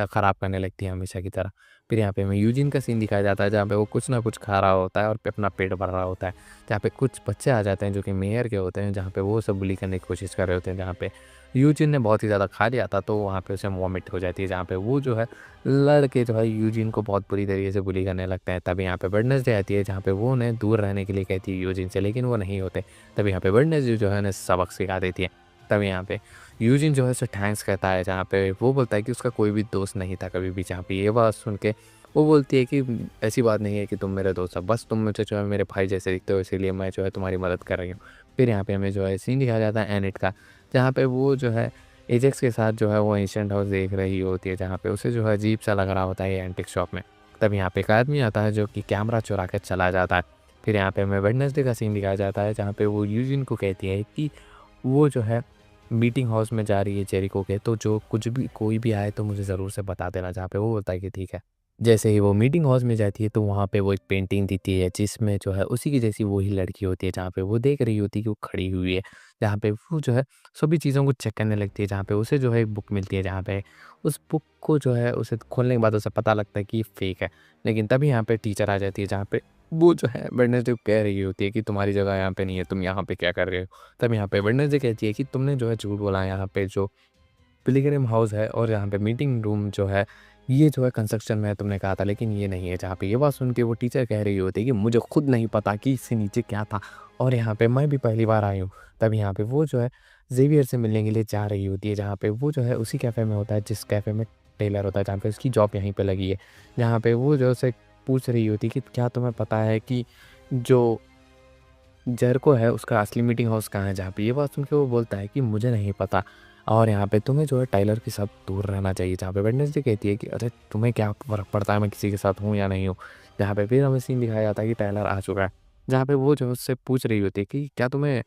ख़राब करने लगती है हमेशा की तरह। फिर यहाँ पे हमें यूजिन का सीन दिखाया जाता है, जहाँ पे वो कुछ ना कुछ खा रहा होता है और अपना पेट भर रहा होता है। जहाँ पे कुछ बच्चे आ जाते हैं जो कि मेयर के होते हैं, जहाँ पे वो सब बुली करने की कोशिश कर रहे होते हैं। जहाँ पे यूजिन ने बहुत ही ज़्यादा खा लिया था, तो वहाँ पे उसे वॉमिट हो जाती है। जहाँ पे वो जो है लड़के जो है यूजिन को बहुत बुरी तरीके से बुली करने लगते हैं। तभी यहाँ पे वेडनेसडे आती है, जहाँ पे वो उन्हें दूर रहने के लिए कहती है यूजिन से, लेकिन वो नहीं होते। तभी यहाँ पे वेडनेसडे जो है उन्हें सबक सिखा देती है। तभी यहाँ पे यूजिन जो है उसे थैंक्स कहता है, जहाँ पे वो बोलता है कि उसका कोई भी दोस्त नहीं था कभी भी। जहाँ पे ये बात सुन के वो बोलती है कि ऐसी बात नहीं है कि तुम मेरे दोस्त हो, बस तुम मुझे जो है मेरे भाई जैसे दिखते हो, इसीलिए मैं जो है तुम्हारी मदद कर रही हूँ। फिर यहाँ पे हमें जो है सीन दिखाया जाता है एनिट का, जहाँ पे वो जो है एजेक्स के साथ जो है वो एशियंट हाउस देख रही होती है, जहाँ पे उसे जो है अजीब सा लग रहा होता है ये एंटिक शॉप में। तब यहाँ पे एक आदमी आता है जो कि कैमरा चुरा के चला जाता है। फिर यहाँ पे हमें वेडनेसडे का सीन दिखाया जाता है, जहाँ पे वो यूजिन को कहती है कि वो जो है मीटिंग हाउस में जा रही है जेरिको के, तो जो कुछ भी कोई भी आए तो मुझे ज़रूर से बता देना। जहाँ पे वो बोलता है कि ठीक है। जैसे ही वो मीटिंग हाउस में जाती है तो वहाँ पे वो एक पेंटिंग दिखती है, जिसमें जो है उसी की जैसी वही लड़की होती है, जहाँ पे वो देख रही होती है कि वो खड़ी हुई है। जहाँ पे वो जो है सभी चीज़ों को चेक करने लगती है, जहाँ पे उसे जो है एक बुक मिलती है, जहाँ पे उस बुक को जो है उसे खोलने के बाद उसे पता लगता है कि ये फेक है। लेकिन तभी यहाँ पे टीचर आ जाती है, जहाँ पे वो जो है वेडनेसडे को कह रही होती है कि तुम्हारी जगह यहाँ पे नहीं है, तुम यहाँ पे क्या कर रहे हो? तब यहाँ पे वेडनेसडे कहती है कि तुमने जो है झूठ बोला है। यहाँ पे जो पिलिग्रिम हाउस है और यहाँ पे मीटिंग रूम जो है, ये जो है कंस्ट्रक्शन में है तुमने कहा था, लेकिन ये नहीं है। जहाँ पे ये बात सुन के वो टीचर कह रही होती है कि मुझे खुद नहीं पता कि इससे नीचे क्या था और यहाँ पे मैं भी पहली बार आई हूँ। तब यहाँ पे वो जो है ज़ेवियर से मिलने के लिए जा रही होती है, जहाँ पे वो जो है उसी कैफ़े में होता है जिस कैफ़े में टेलर होता है, जहाँ पे उसकी जॉब यहीं पे लगी है। जहाँ पे वो जो उसे पूछ रही होती है कि क्या तुम्हें पता है कि जो जेरिको है उसका असली मीटिंग हाउस कहाँ है? जहाँ पे ये बात सुन के वो बोलता है कि मुझे नहीं पता और यहाँ पे तुम्हें जो है टाइलर के साथ दूर रहना चाहिए। जहाँ पे वेडनेसडे कहती है कि अरे तुम्हें क्या फ़र्क पड़ता है मैं किसी के साथ हूँ या नहीं हूँ। जहाँ पे फिर हमें सीन दिखाया जाता है कि टाइलर आ चुका है। जहाँ पे वो जो है उससे पूछ रही होती है कि क्या तुम्हें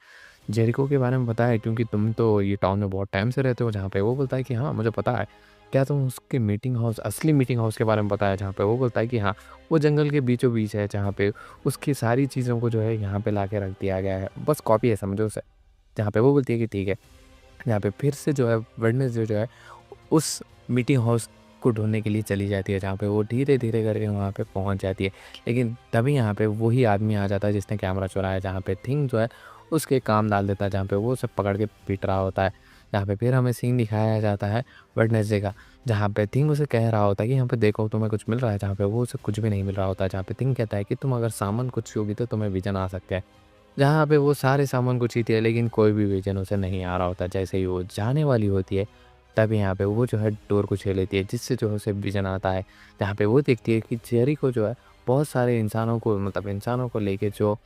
जेरिको के बारे में पता है, क्योंकि तुम तो ये टाउन में बहुत टाइम से रहते हो। जहाँ पे वो बोलता है कि हाँ, मुझे पता है। क्या तुम उसके मीटिंग हाउस असली मीटिंग हाउस के बारे में पता है? जहाँ पे वो बोलता है कि हाँ, वो जंगल के बीचों बीच है, जहाँ पे उसकी सारी चीज़ों को जो है यहाँ पे लाके रख दिया गया है। बस कॉपी है समझो उसे। जहाँ पे वो बोलती है कि ठीक है। यहाँ पे फिर से जो है वेडनेसडे जो है उस मीटिंग हाउस को ढूँढने के लिए चली जाती है, जहाँ पे वो धीरे-धीरे करके वहाँ पे पहुँच जाती है। लेकिन तभी यहाँ पे वही आदमी आ जाता है जिसने कैमरा चुराया है, जहाँ पे थिंग जो है उसके काम डाल देता है, जहाँ पे वो उसे पकड़ के पीट रहा होता है। जहाँ पे फिर हमें सीन दिखाया जाता है वेडनेसडे का, जहाँ पे थिंग उसे कह रहा होता है कि यहाँ पे देखो तुम्हें कुछ मिल रहा है, जहाँ पे वो उसे कुछ भी नहीं मिल रहा होता है। जहाँ पे थिंग कहता है कि तुम अगर सामान को छूओगी तो तुम्हें विज़न आ सकता है। जहाँ पे वो सारे सामान को छूती है, लेकिन कोई भी विज़न उसे नहीं आ रहा होता। जैसे ही वो जाने वाली होती है, तब यहाँ पे वो जो है डोर को छू लेती है, जिससे जो है उसे विज़न आता है। जहाँ पे वो देखती है कि जेरिको जो है बहुत सारे इंसानों को, मतलब इंसानों को लेके जो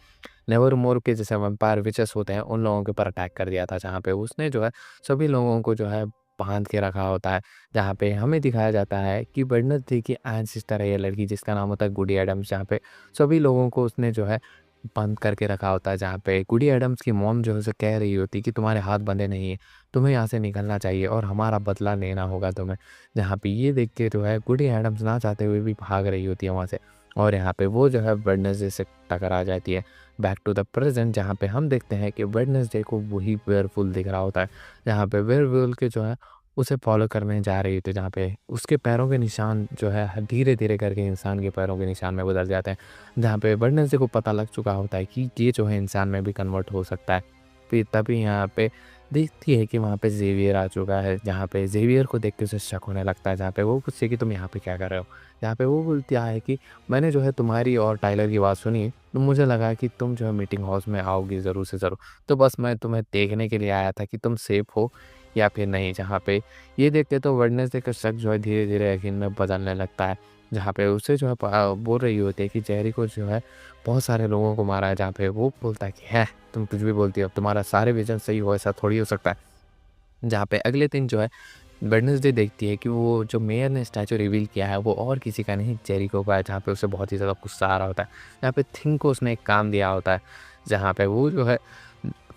नेवरमोर के जैसे वैम्पायर विचेस होते हैं, उन लोगों के ऊपर अटैक कर दिया था। जहाँ पे उसने जो है सभी लोगों को जो है बाँध के रखा होता है। जहाँ पे हमें दिखाया जाता है कि वेडनेसडे की एंसेस्टर है ये लड़की, जिसका नाम होता है गुडी एडम्स। जहाँ पे सभी लोगों को उसने जो है बंद करके रखा होता है। जहाँ पे गुडी एडम्स की मॉम जो है उसे कह रही होती है कि तुम्हारे हाथ बंधे नहीं हैं, तुम्हें यहाँ से निकलना चाहिए और हमारा बदला लेना होगा तुम्हें। जहाँ पे ये देख के जो है गुडी एडम्स ना चाहते हुए भी भाग रही होती है वहाँ से और यहाँ पे वो जो है वेडनेसडे से टकरा जाती है। बैक टू द प्रेज़ेंट, जहाँ पे हम देखते हैं कि वेडनेसडे को वही वेयरवुल्फ दिख रहा होता है। जहाँ पे वेयरवुल्फ के जो है उसे फ़ॉलो करने जा रही होती है, जहाँ पे उसके पैरों के निशान जो है धीरे-धीरे करके इंसान के पैरों के निशान में बदल जाते हैं। जहाँ पे वेडनेसडे को पता लग चुका होता है कि ये जो है इंसान में भी कन्वर्ट हो सकता है। फिर तभी यहाँ पे देखती है कि वहाँ पे ज़ेवियर आ चुका है, जहाँ पे ज़ेवियर को देख के उसे शक होने लगता है, जहाँ पे वो पूछती है कि तुम यहाँ पे क्या कर रहे हो? जहाँ पे वो बोलता है कि मैंने जो है तुम्हारी और टाइलर की बात सुनी, तो मुझे लगा कि तुम जो है मीटिंग हाउस में आओगी ज़रूर से ज़रूर। तो बस मैं तुम्हें देखने के लिए आया था कि तुम सेफ हो या फिर नहीं। जहाँ पे ये देख के तो वेडनेसडे का शक जो है धीरे-धीरे यकीन में बदलने लगता है। जहाँ पे उसे जो है बोल रही होती है कि जेरी को जो है बहुत सारे लोगों को मारा है, जहाँ पे वो बोलता है कि है तुम कुछ भी बोलती हो, अब तुम्हारा सारे विज़न सही हो ऐसा थोड़ी हो सकता है। जहाँ पे अगले दिन जो है वेडनेसडे देखती है कि वो जो मेयर ने स्टैचू रिवील किया है वो और किसी का नहीं जेरिको का है, जहाँ पे उसे बहुत ही ज़्यादा गुस्सा आ रहा होता है। जहाँ पे थिंग को उसने एक काम दिया होता है, जहाँ पे वो जो है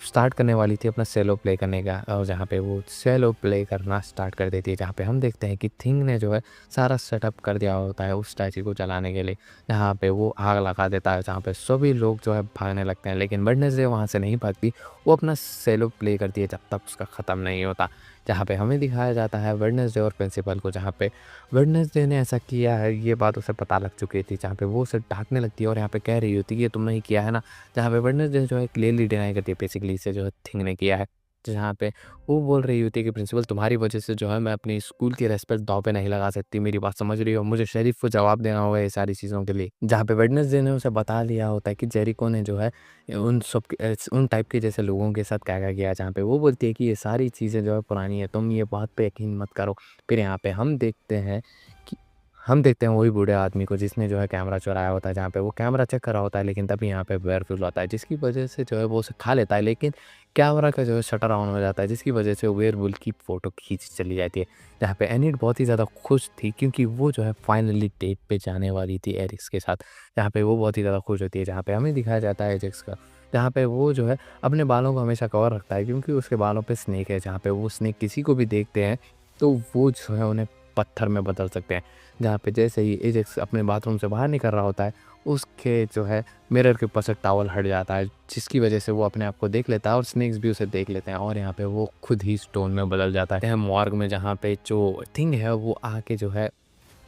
स्टार्ट करने वाली थी अपना सेलो प्ले करने का, और जहाँ पे वो सेलो प्ले करना स्टार्ट कर देती है। जहाँ पे हम देखते हैं कि थिंग ने जो है सारा सेटअप कर दिया होता है उस स्टैचू को जलाने के लिए। जहाँ पे वो आग लगा देता है, जहाँ पे सभी लोग जो है भागने लगते हैं, लेकिन वेडनेसडे वहाँ से नहीं भागती। वो अपना सेलो प्ले करती है जब तक उसका ख़त्म नहीं होता। जहाँ पे हमें दिखाया जाता है वेडनेसडे और प्रिंसिपल को, जहाँ पे वेडनेसडे ने ऐसा किया है ये बात उसे पता लग चुकी थी। जहाँ पे वो उसे डाँटने लगती है और यहाँ पे कह रही होती है कि ये तुमने ही किया है ना। जहाँ पे वेडनेसडे जो है क्लियरली डिनाई करती है बेसिकली इसे जो है थिंग ने किया है। जहाँ पे वो बोल रही होती है कि प्रिंसिपल तुम्हारी वज़ह से जो है मैं अपनी स्कूल की रिस्पेक्ट दाँव पे नहीं लगा सकती, मेरी बात समझ रही हो? मुझे शेरिफ को जवाब देना होगा ये सारी चीज़ों के लिए। जहाँ पे वेडनेसडे ने उसे बता दिया होता है कि जेरिको ने जो है उन टाइप के जैसे लोगों के साथ क्या-क्या किया है। जहाँ पे वो बोलती है कि ये सारी चीज़ें जो है पुरानी है, तुम ये बात पे यकीन मत करो। फिर यहाँ पे कि हम देखते हैं वही बूढ़े आदमी को जिसने जो है कैमरा चुराया होता है, जहाँ पे वो कैमरा चेक कर रहा होता है, लेकिन तभी यहाँ पे वेयरवुल्फ आता है, जिसकी वजह से जो है वो उसे खा लेता है, लेकिन कैमरा का जो है शटर ऑन हो जाता है, जिसकी वजह से वेयरवुल्फ की फ़ोटो खींच चली जाती है। जहाँ पे एनिड बहुत ही ज़्यादा खुश थी क्योंकि वो जो है फाइनली डेट पे जाने वाली थी एरिक्स के साथ। जहाँ पे वो बहुत ही ज़्यादा खुश होती है, जहाँ पे हमें दिखाया जाता है एजेक्स का, जहाँ पे वो जो है अपने बालों को हमेशा कवर रखता है क्योंकि उसके बालों पे स्नेक है। जहाँ पे वो स्नेक किसी को भी देखते हैं तो वो जो है उन्हें पत्थर में बदल सकते हैं। जहाँ पे जैसे ही एजेक्स अपने बाथरूम से बाहर निकल रहा होता है, उसके जो है मिरर के ऊपर से टॉवल हट जाता है, जिसकी वजह से वो अपने आप को देख लेता है और स्नेक्स भी उसे देख लेते हैं, और यहाँ पे वो खुद ही स्टोन में बदल जाता है मॉर्ग में, जहाँ पे जो थिंग है वो आके जो है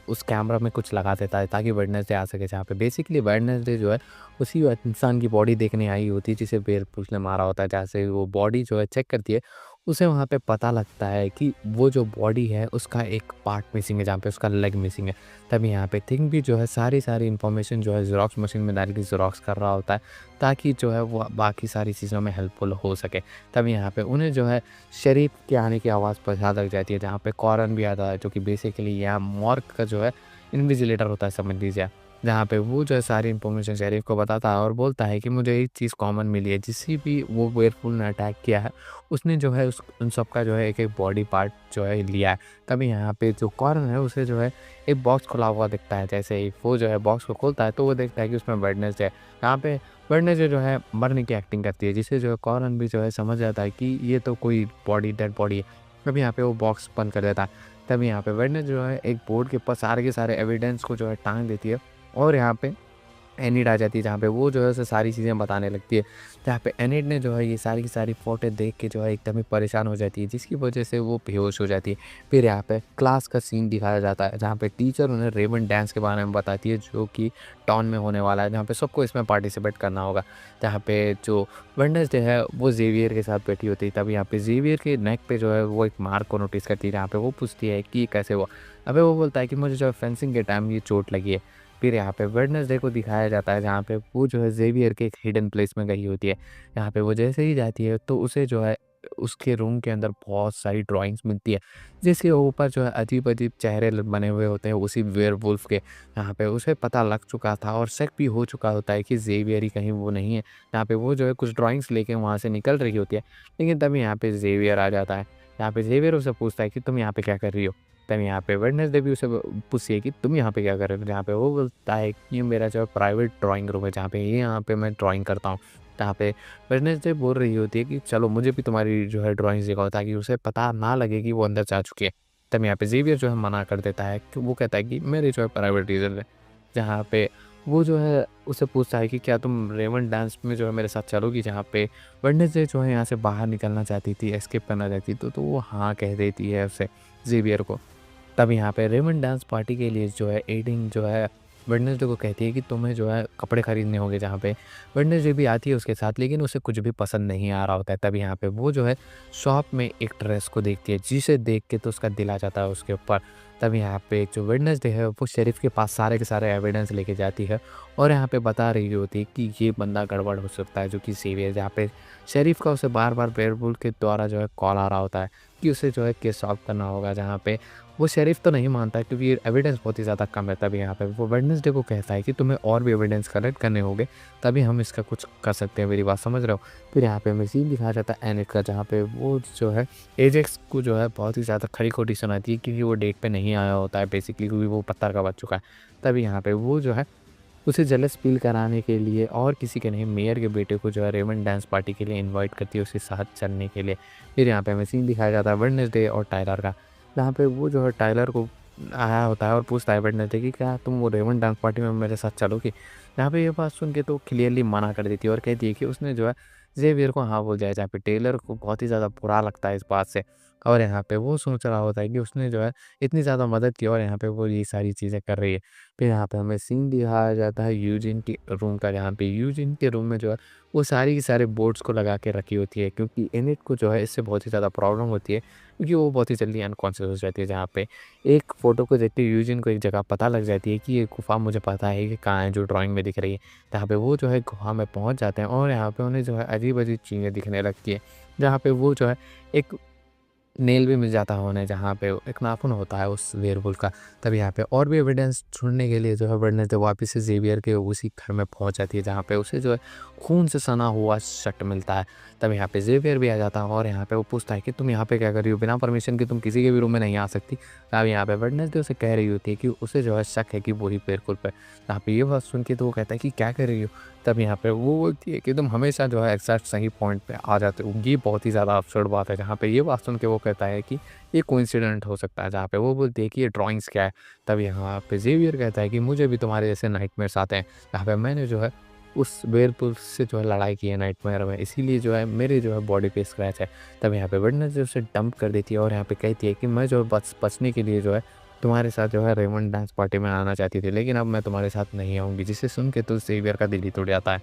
उस कैमरा में कुछ लगा देता है ताकि वेडनेसडे आ सके। जहाँ पे बेसिकली वेडनेसडे जो है उसी इंसान की बॉडी देखने आई होती है जिसे बेवकूफ़ ने मारा होता है। जैसे वो बॉडी जो है चेक करती है, उसे वहाँ पे पता लगता है कि वो जो बॉडी है उसका एक पार्ट मिसिंग है, जहाँ पे उसका लेग मिसिंग है। तभी यहाँ पे थिंग भी जो है सारी इन्फॉर्मेशन जो है ज़ेरॉक्स मशीन में डाल के ज़ेरॉक्स कर रहा होता है, ताकि जो है वो बाकी सारी चीज़ों में हेल्पफुल हो सके। तभी यहाँ पे उन्हें जो है शरीफ के आने की आवाज़ पता लग जाती है, जहाँ पे कॉरन भी आता है, जो कि बेसिकली यहाँ मॉर्ग का जो है इन्विजिलेटर होता है, समझ लीजिए आप। जहाँ पे वो जो है सारी इन्फॉर्मेशन शेरिफ को बताता है और बोलता है कि मुझे एक चीज़ कॉमन मिली है, जिसे भी वो वेयरवुल्फ ने अटैक किया है, उसने जो है उस उन सब का जो है एक-एक बॉडी पार्ट जो है लिया है। तभी यहाँ पे जो कॉर्न है उसे जो है एक बॉक्स खुला हुआ दिखता है। जैसे ही वो जो है बॉक्स को खोलता है तो वो देखता है कि उसमें वेडनेसडे है। यहाँ पे वेडनेसडे जो है मरने की एक्टिंग करती है, जिससे जो है कॉर्न भी जो है समझ जाता है कि ये तो कोई डेड बॉडी है। तभी यहाँ पे वो बॉक्स बंद कर देता है। तभी यहाँ पे वेडनेसडे जो है एक बोर्ड के ऊपर सारे के सारे एविडेंस को जो है टाँग देती है, और यहाँ पे एनिड आ जाती है, जहाँ पे वो जो है उसे सारी चीज़ें बताने लगती है। जहाँ पे एनिड ने जो है ये सारी की सारी फ़ोटो देख के जो है एकदम ही परेशान हो जाती है, जिसकी वजह से वो बेहोश हो जाती है। फिर यहाँ पे क्लास का सीन दिखाया जाता है, जहाँ पे टीचर उन्हें रेवन डांस के बारे में बताती है, जो कि टाउन में होने वाला है, जहाँ पे सबको इसमें पार्टिसिपेट करना होगा। जहाँ पे जो वेडनेसडे है वो ज़ेवियर के साथ बैठी होती है, तभी यहाँ पे ज़ेवियर के नेक पे जो है वो एक मार्क को नोटिस करती है, जहाँ पे वो पूछती है कि ये कैसे हुआ? अबे वो बोलता है कि मुझे जो है फेंसिंग के टाइम ये चोट लगी है। फिर यहाँ पे वेडनेसडे को दिखाया जाता है, जहाँ पे वो जो है ज़ेवियर के एक हिडन प्लेस में गई होती है। यहाँ पे वो जैसे ही जाती है तो उसे जो है उसके रूम के अंदर बहुत सारी ड्राइंग्स मिलती है, जिसके ऊपर जो है अजीब-अजीब चेहरे ल बने हुए होते हैं उसी वेयरवुल्फ के। यहाँ पे उसे पता लग चुका था और शक भी हो चुका होता है कि ज़ेवियर ही कहीं वो नहीं है। यहाँ पे वो जो है कुछ ड्राइंग्स लेके वहाँ से निकल रही होती है, लेकिन तभी यहाँ पे ज़ेवियर आ जाता है। यहाँ पे ज़ेवियर उसे पूछता है कि तुम यहाँ पे क्या कर रही हो? तब यहाँ पे वेडनेसडे भी उसे पूछती है कि तुम यहाँ पे क्या कर रहे हो? जहाँ पे वो बोलता है कि ये मेरा जो है प्राइवेट ड्राइंग रूम है, जहाँ पे ये यहाँ पे मैं ड्राइंग करता हूँ। जहाँ पे वेडनेसडे बोल रही होती है कि चलो मुझे भी तुम्हारी जो है ड्राइंग्स दिखाओ, ताकि उसे पता ना लगे कि वो अंदर जा चुकी है। तब यहाँ पे ज़ेवियर जो है मना कर देता है, कि वो कहता है कि मेरी जो है प्राइवेट रीज़न है। जहाँ पे वो जो है उससे पूछता है कि क्या तुम रेमंड डांस में जो है मेरे साथ चलोगी? जहाँ पे वेडनेसडे जो है यहाँ से बाहर निकलना चाहती थी, एस्केप करना चाहती थी, तो वो हाँ कह देती है उसे, ज़ेवियर को। तब यहाँ पे रेमंड डांस पार्टी के लिए जो है एडिंग जो है वेडनेसडे को कहती है कि तुम्हें जो है कपड़े खरीदने होंगे, जहाँ पे वेडनेसडे भी आती है उसके साथ, लेकिन उसे कुछ भी पसंद नहीं आ रहा होता है। तब यहाँ पे वो जो है शॉप में एक ड्रेस को देखती है, जिसे देख के तो उसका दिल आ जाता है उसके ऊपर। तब यहाँ पे जो वेडनेसडे है वो शेरिफ के पास सारे के सारे एविडेंस लेके जाती है और यहाँ पे बता रही होती है कि ये बंदा गड़बड़ हो सकता है, जो कि ज़ेवियर, जहाँ पे शेरिफ का उसे बार बार वेयरवुल्फ के द्वारा जो है कॉल आ रहा होता है कि उसे जो है केस सॉल्व करना होगा। जहाँ पे वो शेरिफ तो नहीं मानता क्योंकि एविडेंस बहुत ही ज़्यादा कम है। तभी यहाँ पे वो वेडनेसडे को कहता है कि तुम्हें और भी एविडेंस कलेक्ट करने होंगे, तभी हम इसका कुछ कर सकते हैं, मेरी बात समझ रहे हो? फिर यहाँ पे हमें सीन दिखाया जाता है एनिक का, जहाँ पे वो जो है एजेक्स को जो है बहुत ही ज़्यादा खरी-खोटी सुनाती है क्योंकि वो डेट पे नहीं आया होता है बेसिकली, क्योंकि वो पत्थर का बच चुका है। तभी यहाँ पे वो जो है उसे जेलस फ़ील कराने के लिए और किसी के नहीं, मेयर के बेटे को जो है रेमंड डांस पार्टी के लिए इनवाइट करती है उसके साथ चलने के लिए। फिर यहाँ पे हमें सीन दिखाया जाता है वेडनेसडे और टायलर का, जहाँ पे वो जो है टायलर को आया होता है और पूछता है वेडनेसडे कि क्या तुम वो रेमंड डांस पार्टी में मेरे साथ चलोगी? यहाँ पे ये बात सुन के तो क्लियरली मना कर देती है और कहती है कि उसने जो है ज़ेवियर को हाँ बोल दिया है, जहाँ पे टेलर को बहुत ही ज़्यादा बुरा लगता है इस बात से। और यहाँ पे वो सोच रहा होता है कि उसने जो है इतनी ज़्यादा मदद की और यहाँ पे वो ये सारी चीज़ें कर रही है। फिर यहाँ पे हमें सीन दिखाया जाता है यूजिन के रूम का, जहाँ पे यूजिन के रूम में जो है वो सारी की सारे बोर्ड्स को लगा के रखी होती है, क्योंकि एनिट को जो है इससे बहुत ही ज़्यादा प्रॉब्लम होती है, क्योंकि वो बहुत ही जल्दी अनकॉन्शियस हो जाती है। जहाँ पे एक फ़ोटो को देखते ही यूजिन को एक जगह पता लग जाती है कि ये गुफ़ा मुझे पता है कि कहाँ है, जो ड्राइंग में दिख रही है। जहाँ पे वो जो है गुफ़ा में पहुँच जाते हैं और यहाँ पे उन्हें जो है अजीब-अजीब चीज़ें दिखने लगती है। जहाँ पे वो जो है एक नेल भी मिल जाता है उन्हें, जहाँ पे एक नाखून होता है उस वेयरवुल्फ का। तब यहाँ पे और भी एविडेंस ढूँढने के लिए जो है वेडनेसडे वापस से ज़ेवियर के उसी घर में पहुँच जाती है, जहाँ पे उसे जो है खून से सना हुआ शर्ट मिलता है। तब यहाँ पे ज़ेवियर भी आ जाता है और यहाँ पे वो पूछता है कि तुम यहाँ पे क्या कर रही हो? बिना परमिशन के तुम किसी के भी रूम में नहीं आ सकती। तब यहाँ पे वेडनेसडे उसे कह रही होती है कि उसे जो है शक है कि वही वेयरवुल्फ है। यहाँ पे ये बात सुन के तो वो कहता है कि क्या कर रही हो? तब यहाँ पे वो बोलती है कि तुम हमेशा जो है एग्ज़ैक्ट सही पॉइंट पे आ जाते हो। ये बहुत ही ज़्यादा अब्सर्ड बात है। जहाँ पे ये बात सुन के वो कहता है कि ये कोइंसिडेंट हो सकता है, जहाँ पे वो बोलती है कि ये ड्राइंग्स क्या है? तब यहाँ पे ज़ेवियर कहता है कि मुझे भी तुम्हारे जैसे नाइटमेयर्स आते हैं, जहाँ पे मैंने जो है उस वेयरवुल्फ से जो है लड़ाई की है नाइटमेयर में, इसीलिए जो है मेरे जो है बॉडी पे स्क्रैच है। तब यहाँ पे वेडनेसडे उसे डंप कर देती है और यहाँ पे कहती है कि मैं जो है बचने के लिए जो है तुम्हारे साथ जो है रेमंड डांस पार्टी में आना चाहती थी, लेकिन अब मैं तुम्हारे साथ नहीं आऊँगी। जिसे सुन के तो ज़ेवियर का दिल ही टूट जाता है।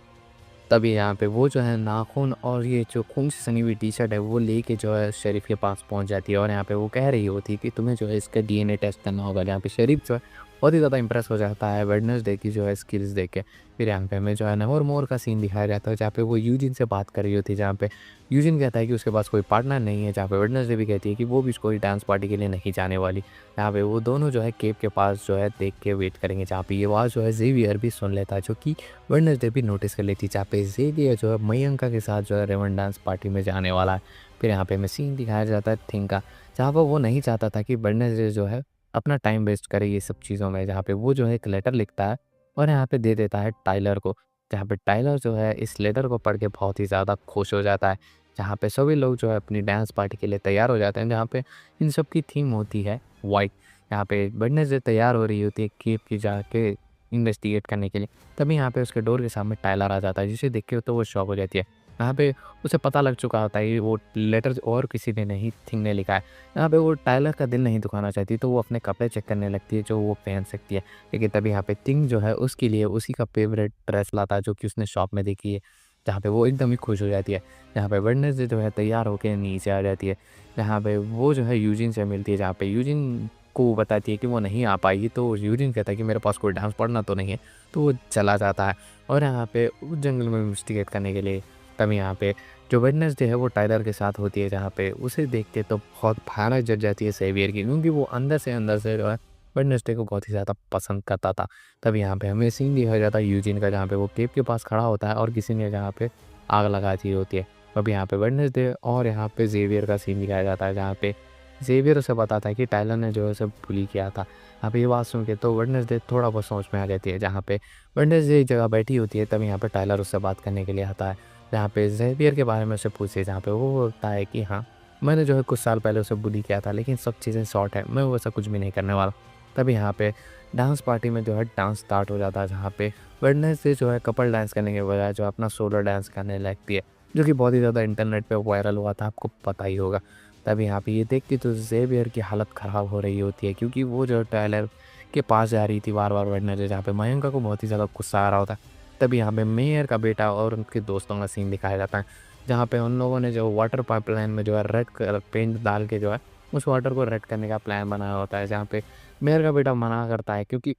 तभी यहाँ पे वो जो है नाख़ून और ये जो खून से सनी हुई टी-शर्ट है वो लेके जो है शेरिफ़ के पास पहुँच जाती है और यहाँ पे वो कह रही होती है कि तुम्हें जो है इसका डीएनए टेस्ट करना होगा। जहाँ पे शेरिफ़ जो है बहुत ही ज़्यादा इम्प्रेस हो जाता है वेडनेसडे की जो है स्किल्स देख के। फिर यहाँ पे हमें जो है नेवरमोर का सीन दिखाया जाता है, जहाँ पे वो यूजिन से बात कर रही होती है, जहाँ पे यूजिन कहता है कि उसके पास कोई पार्टनर नहीं है, जहाँ पे वेडनेसडे भी कहती है कि वो भी कोई डांस पार्टी के लिए नहीं जाने वाली। यहाँ पे वो दोनों जो है केव के पास जो है देख के वेट करेंगे, जहाँ पे ये आवाज़ जो है ज़ेवियर भी सुन लेता है, जो कि वेडनेसडे भी नोटिस कर लेती है, जहाँ पे ज़ेवियर जो है मयंका के साथ जो है रेमंड डांस पार्टी में जाने वाला है। फिर यहाँ पे हमें सीन दिखाया जाता है थिंग का, जहाँ पे वो नहीं चाहता था कि वेडनेसडे जो है अपना टाइम वेस्ट करे ये सब चीज़ों में, जहाँ पे वो जो है एक लेटर लिखता है और यहाँ पे दे देता है टाइलर को, जहाँ पे टाइलर जो है इस लेटर को पढ़ के बहुत ही ज़्यादा खुश हो जाता है। जहाँ पे सभी लोग जो है अपनी डांस पार्टी के लिए तैयार हो जाते हैं, जहाँ पे इन सब की थीम होती है व्हाइट। यहाँ पे वेडनेसडे तैयार हो रही होती है केव की जाके इन्वेस्टिगेट करने के लिए। तभी यहाँ पे उसके डोर के सामने टाइलर आ जाता है, जिसे देख के तो वो शॉक हो जाती है। यहाँ पे उसे पता लग चुका होता है कि वो लेटर और किसी ने नहीं, थिंग ने लिखा है। यहाँ पे वो टाइलर का दिल नहीं दुखाना चाहती, तो वो अपने कपड़े चेक करने लगती है जो वो पहन सकती है। लेकिन तभी यहाँ पे थिंग जो है उसके लिए उसी का फेवरेट ड्रेस लाता है, जो कि उसने शॉप में देखी है, जहाँ पे वो एकदम ही खुश हो जाती है। यहाँ पे वेडनेसडे जो है तैयार होके नीचे आ जाती है, जहाँ पे वो जो है यूजिन से मिलती है, जहाँ पे यूजिन को वो बताती है कि वो नहीं आ पाएगी, तो यूजिन कहता है कि मेरे पास कोई डांस पढ़ना तो नहीं है, तो वो चला जाता है और यहाँ पे उस जंगल में इन्वेस्टिगेट करने के लिए। तभी यहाँ पे जो वेडनेसडे है वो टाइलर के साथ होती है, जहाँ पे उसे देख के तो बहुत भयानक जच जाती है ज़ेवियर की, क्योंकि वो अंदर से जो है वेडनेसडे को बहुत ही ज़्यादा पसंद करता था। तब यहाँ पे हमें सीन दिखाया जाता है यूजिन का, जहाँ पे वो केव के पास खड़ा होता है और किसी ने जहाँ पे आग लगा दी होती है। अब यहाँ पे वेडनेसडे और यहाँ पे ज़ेवियर का सीन दिखाया जाता है, जहाँ पे ज़ेवियर उसे बताता है कि टाइलर ने जो है उसे बुली किया था। अब ये बात सुन के तो वेडनेसडे थोड़ा बहुत सोच में आ जाती है, जहाँ पे वेडनेसडे एक जगह बैठी होती है, तब यहाँ पे टाइलर उससे बात करने के लिए आता है, जहाँ पे ज़ेवियर के बारे में उससे पूछे, जहाँ पे वो बोलता है कि हाँ, मैंने जो है कुछ साल पहले उसे बुली किया था, लेकिन सब चीज़ें सॉर्ट है, मैं वैसा कुछ भी नहीं करने वाला। तभी यहाँ पे डांस पार्टी में जो है डांस स्टार्ट हो जाता है, जहाँ पे वेडनेसडे जो है कपल डांस करने के बजाय जो अपना सोलो डांस करने लगती है, जो कि बहुत ही ज़्यादा इंटरनेट पे वायरल हुआ था, आपको पता ही होगा। तभी यहाँ पे ये देख के तो ज़ेवियर की हालत ख़राब हो रही होती है, क्योंकि वो जो टायलर के पास जा रही थी बार-बार वेडनेसडे, जहाँ पे मयंका को बहुत ही ज़्यादा गुस्सा आ रहा होता है। तभी यहाँ पे मेयर का बेटा और उनके दोस्तों का सीन दिखाया जाता है, जहाँ पे उन लोगों ने जो वाटर पाइपलाइन में जो है रेड कलर पेंट डाल के जो है उस वाटर को रेड करने का प्लान बनाया होता है, जहाँ पे मेयर का बेटा मना करता है, क्योंकि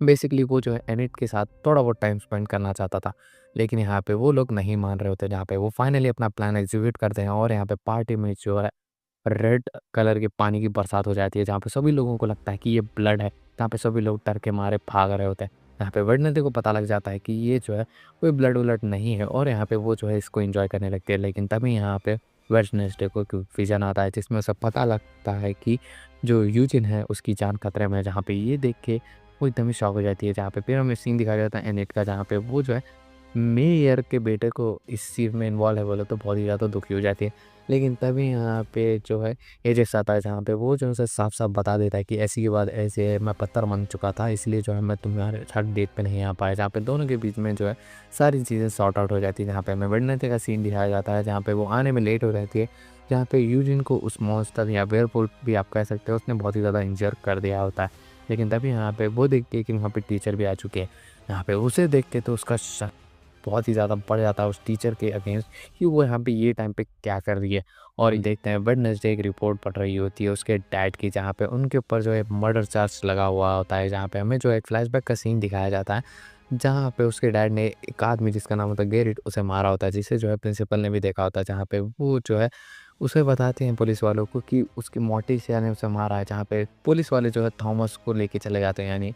बेसिकली वो जो है एनिट के साथ थोड़ा बहुत टाइम स्पेंड करना चाहता था। लेकिन यहाँ पे वो लोग नहीं मान रहे होते, जहाँ पे वो फाइनली अपना प्लान एग्ज़ीक्यूट करते हैं और यहाँ पे पार्टी में जो है रेड कलर के पानी की बरसात हो जाती है, जहाँ पे सभी लोगों को लगता है कि ये ब्लड है, जहाँ पे सभी लोग डर के मारे भाग रहे होते हैं। यहाँ पे वेडनेसडे को पता लग जाता है कि ये जो है कोई ब्लड-वलड नहीं है, और यहाँ पे वो जो है इसको एन्जॉय करने लगती है। लेकिन तभी यहाँ पे वेडनेसडे को एक विज़न आता है, जिसमें उसे पता लगता है कि जो यूजिन है उसकी जान खतरे में है, जहाँ पे ये देख के वो एकदम ही शॉक हो जाती है। जहाँ पे फिर हमें सीन दिखाया जाता है एनिट का, जहाँ पे वो जो है मेयर के बेटे को इस चीज़ में इन्वॉल्व है बोले तो बहुत ही ज़्यादा दुखी हो जाती है। लेकिन तभी यहाँ पे जो है एजेस आता है, जहाँ पे वो जो उसे साफ-साफ बता देता है कि ऐसी के बाद ऐसे मैं पत्थर माँग चुका था, इसलिए जो है मैं तुम्हारे साथ डेट पे नहीं आ पाया। जहाँ पे दोनों के बीच में जो है सारी चीज़ें सॉर्ट आउट हो जाती है। जहाँ पे हमें वेडनेसडे का सीन दिखाया जाता है, जहाँ पे वो आने में लेट हो जाती है। जहाँ पे यूजिन को उस मॉन्स्टर या वेयरवुल्फ भी आप कह सकते हो, उसने बहुत ही ज़्यादा इंजर कर दिया होता है। लेकिन तभी यहाँ पे वो देखती है कि वहाँ पे टीचर भी आ चुके हैं। यहाँ पे उसे देख के तो उसका शक बहुत ही ज़्यादा बढ़ जाता है उस टीचर के अगेंस्ट, कि वो यहाँ पे ये टाइम पे क्या कर रही है। और ये देखते हैं वेडनेसडे एक रिपोर्ट पढ़ रही होती है उसके डैड की, जहाँ पे उनके ऊपर जो है मर्डर चार्ज लगा हुआ होता है। जहाँ पे हमें जो है एक फ्लैशबैक का सीन दिखाया जाता है, जहाँ पे उसके डैड ने एक आदमी जिसका नाम होता है गेरिट, उसे मारा होता है, जिसे जो है प्रिंसिपल ने भी देखा होता है। जहाँ पे वो जो है उसे बताते हैं पुलिस वालों को कि उसकी मोर्टिसिया ने उसे मारा है। जहाँ पे पुलिस वाले जो है थॉमस को लेके चले जाते हैं, यानी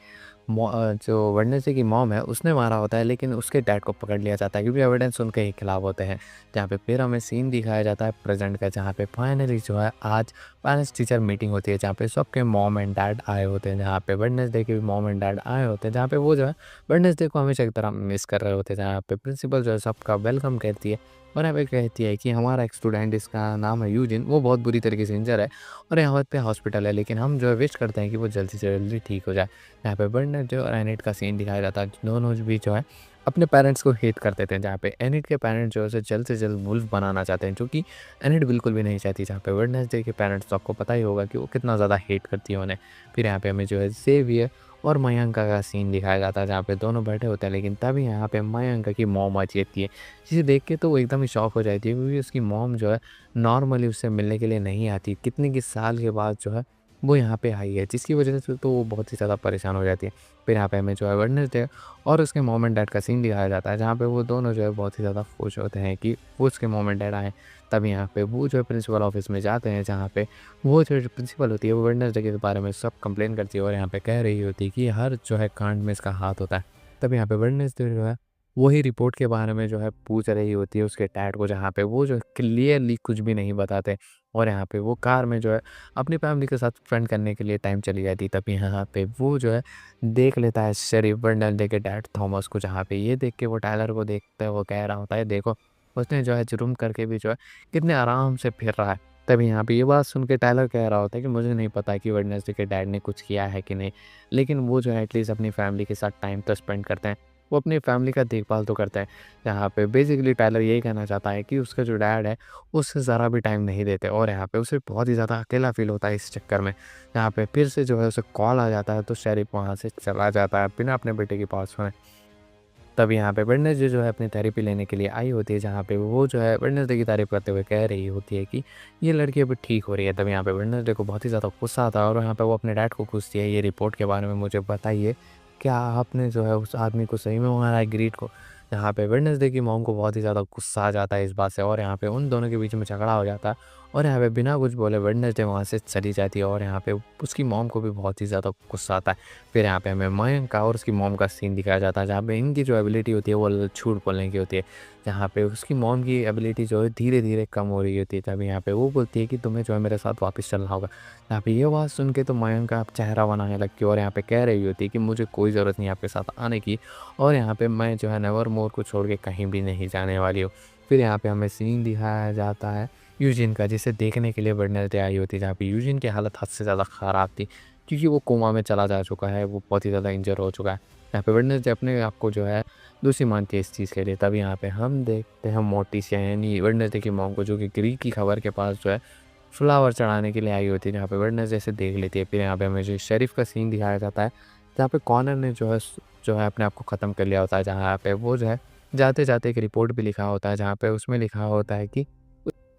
जो वेडनेसडे की मॉम है उसने मारा होता है, लेकिन उसके डैड को पकड़ लिया जाता है, क्योंकि एविडेंस उनके ही खिलाफ होते हैं। जहाँ पे फिर हमें सीन दिखाया जाता है प्रेजेंट का, जहाँ पे फाइनली जो है आज पेरेंट्स टीचर मीटिंग होती है, जहाँ पे सबके मॉम एंड डैड आए होते हैं। जहाँ पे वेडनेसडे के भी मॉम एंड डैड आए होते हैं, जहाँ पे वो जो है वेडनेसडे को हमेशा की तरह मिस कर रहे होते हैं। जहाँ पे प्रिंसिपल जो है सबका वेलकम कहती है, और यहाँ पे कहती है कि हमारा एक स्टूडेंट, इसका नाम है यूजिन, वो बहुत बुरी तरीके से इंजर है और यहाँ पे हॉस्पिटल है, लेकिन हम जो है विश करते हैं कि वो जल्दी से जल्दी ठीक हो जाए। यहाँ पे बर्नट जो और एनिट का सीन दिखाया जाता है, दोनों भी जो है अपने पेरेंट्स को हेट करते थे। जहाँ पे एनिट के पेरेंट्स जो है उसे जल्द से जल्द वुल्फ बनाना चाहते हैं, जो कि एनिट बिल्कुल भी नहीं चाहती। जहाँ पे वेडनेसडे के पेरेंट्स तो आपको पता ही होगा कि वो कितना ज़्यादा हेट करती है उन्हें। फिर यहाँ पे हमें जो है ज़ेवियर और मयंका का सीन दिखाया जाता है, जहाँ पे दोनों बैठे होते हैं, लेकिन तभी यहाँ पे मयंका की मॉम आ जाती है, जिसे देख के तो वो एकदम ही शॉक हो जाती है, क्योंकि उसकी मॉम जो है नॉर्मली उससे मिलने के लिए नहीं आती। कितने के साल के बाद जो है वो यहाँ पे आई है, जिसकी वजह से तो वो बहुत ही ज़्यादा परेशान हो जाती है। फिर यहाँ पे हमें जो है वेडनेसडे और उसके मॉम एंड डैड का सीन दिखाया जाता है, जहाँ पे वो दोनों जो है बहुत ही ज़्यादा खुश होते हैं कि वो उसके मॉम एंड डैड आए। तभी यहाँ पे वो जो है प्रिंसिपल ऑफिस में जाते हैं, जहाँ पे वो जो प्रिंसिपल होती है वो वेडनेसडे के बारे में सब कंप्लेन करती है, और यहाँ पे कह रही होती है कि हर जो है कांड में इसका हाथ होता है। तब यहाँ पे वेडनेसडे जो है वही रिपोर्ट के बारे में जो है पूछ रही होती है उसके डैड को, जहाँ पे वो जो क्लियरली कुछ भी नहीं बताते, और यहाँ पे वो कार में जो है अपनी फैमिली के साथ स्पेंड करने के लिए टाइम चली जाती। तभी यहाँ पे वो जो है देख लेता है शेरिफ बर्नाल्डे के डैड थॉमस को, जहाँ पे ये देख के वो टायलर को देखते हुए वो कह रहा होता है, देखो उसने जो है जुर्म करके भी जो है कितने आराम से फिर रहा है। तभी यहाँ पे ये बात सुन के टायलर कह रहा होता है कि मुझे नहीं पता कि वेडनेसडे के डैड ने कुछ किया है कि नहीं, लेकिन वो जो है एटलीस्ट अपनी फैमिली के साथ टाइम तो स्पेंड करते हैं, वो अपनी फैमिली का देखभाल तो करते हैं। यहाँ पे बेसिकली टायलर यही कहना चाहता है कि उसका जो डैड है उससे ज़रा भी टाइम नहीं देते, और यहाँ पे उसे बहुत ही ज़्यादा अकेला फ़ील होता है इस चक्कर में। यहाँ पे फिर से जो है उसे कॉल आ जाता है, तो शेरिफ वहाँ से चला जाता है बिना अपने बेटे के पास सुने। तब यहाँ पे वेडनेसडे जो है अपनी थेरेपी लेने के लिए आई होती है, जहाँ पे वो जो है वेडनेसडे की तारीफ़ करते हुए कह रही होती है कि ये लड़की अभी ठीक हो रही है। तब यहाँ पे वेडनेसडे को बहुत ही ज़्यादा गुस्सा आता है, और यहाँ पे वो अपने डैड को पूछती है, ये रिपोर्ट के बारे में मुझे बताइए, क्या आपने जो है उस आदमी को सही में मारा है, ग्रीड को? यहाँ पे वेडनेसडे की मॉम को बहुत ही ज़्यादा गुस्सा आ जाता है इस बात से, और यहाँ पे उन दोनों के बीच में झगड़ा हो जाता है, और यहाँ पे बिना कुछ बोले वेडनेसडे वहाँ से चली जाती है, और यहाँ पे उसकी मॉम को भी बहुत ही ज़्यादा गुस्सा आता है। फिर यहाँ पे हमें मयंक का और उसकी मॉम का सीन दिखाया जाता है, जहाँ पे इनकी जो एबिलिटी होती है वो झूठ बोलने की होती है, जहाँ पे उसकी मॉम की एबिलिटी जो है धीरे-धीरे कम हो रही होती है। तभी यहाँ पे वो बोलती है कि तुम्हें जो है मेरे साथ वापस चलना होगा। यहाँ पे ये बात सुन के तो मयंक का चेहरा बनाने लगती है, और यहाँ पे कह रही होती है कि मुझे कोई ज़रूरत नहीं है आपके साथ आने की, और यहाँ पे मैं जो है नेवरमोर को छोड़ के कहीं भी नहीं जाने वाली हूँ। फिर यहाँ पे हमें सीन दिखाया जाता है यूजिन का, जिसे देखने के लिए वेडनेसडे आई होती है, जहाँ पे यूजिन की हालत हद से ज़्यादा ख़राब थी, क्योंकि वो कोमा में चला जा चुका है, वो बहुत ही ज़्यादा इंजर हो चुका है। यहाँ पे वेडनेसडे अपने आप को जो है दोषी मानती है इस चीज़ के लिए। तब यहाँ पे हम देखते हैं मोर्टिसिया यानी वेडनेसडे की मॉम को, जो कि ग्रीक की खबर के पास जो है फ्लावर चढ़ाने के लिए आई होती है, जहाँ पे वेडनेसडे से देख लेती है। फिर यहाँ पे हमें जो शेरिफ का सीन दिखाया जाता है, जहाँ पे कॉनर ने जो है अपने आप को ख़त्म कर लिया होता है, जहाँ पे वो जो है जाते-जाते एक रिपोर्ट भी लिखा होता है, जहाँ पे उसमें लिखा होता है कि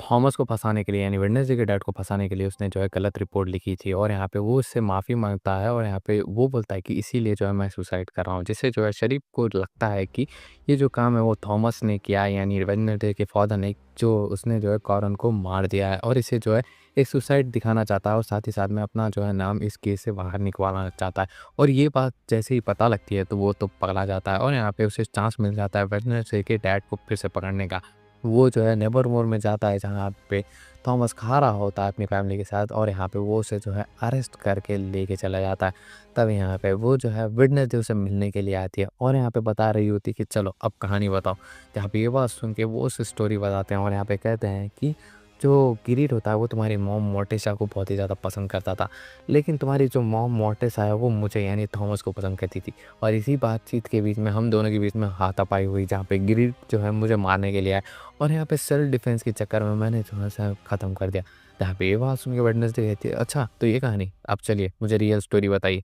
थॉमस को फँसाने के लिए यानी वेडनेसडे के डैड को फँसाने के लिए उसने जो है गलत रिपोर्ट लिखी थी, और यहाँ पे वो उससे माफ़ी माँगता है, और यहाँ पे वो बोलता है कि इसीलिए जो है मैं सुसाइड कर रहा हूँ। जिससे जो है शरीफ को लगता है कि ये जो काम है वो थॉमस ने किया है, यानी वेडनेसडे के फादर ने, जो उसने जो है कॉरन को मार दिया है, और इसे जो है एक सुसाइड दिखाना चाहता है, और साथ ही साथ में अपना जो है नाम इस केस से बाहर निकलवाना चाहता है। और ये बात जैसे ही पता लगती है तो वो तो पगला जाता है, और यहाँ पे उसे चांस मिल जाता है वेडनेसडे के डैड को फिर से पकड़ने का। वो जो है नेवरमोर में जाता है, जहाँ पे थॉमस खा रहा होता है अपनी फैमिली के साथ, और यहाँ पे वो उसे जो है अरेस्ट करके लेके चला जाता है। तब यहाँ पे वो जो है वेडनेसडे उसे मिलने के लिए आती है, और यहाँ पे बता रही होती है कि चलो अब कहानी बताओ। यहाँ पे ये बात सुन के वो उस स्टोरी बताते हैं, और यहाँ पे कहते हैं कि जो किरीट होता है वो तुम्हारी मॉम मोर्टिसा को बहुत ही ज़्यादा पसंद करता था, लेकिन तुम्हारी जो मॉम मोर्टिसा है वो मुझे यानी थॉमस को पसंद करती थी। और इसी बातचीत के बीच में हम दोनों के बीच में हाथापाई हुई, जहाँ पे किरीट जो है मुझे मारने के लिए आया, और यहाँ पे सेल्फ डिफेंस के चक्कर में मैंने थोड़ा-सा ख़त्म कर दिया। जहाँ पे ये बात सुन के वेडनेसडे कहती है, अच्छा तो ये कहानी, अब चलिए मुझे रियल स्टोरी बताइए।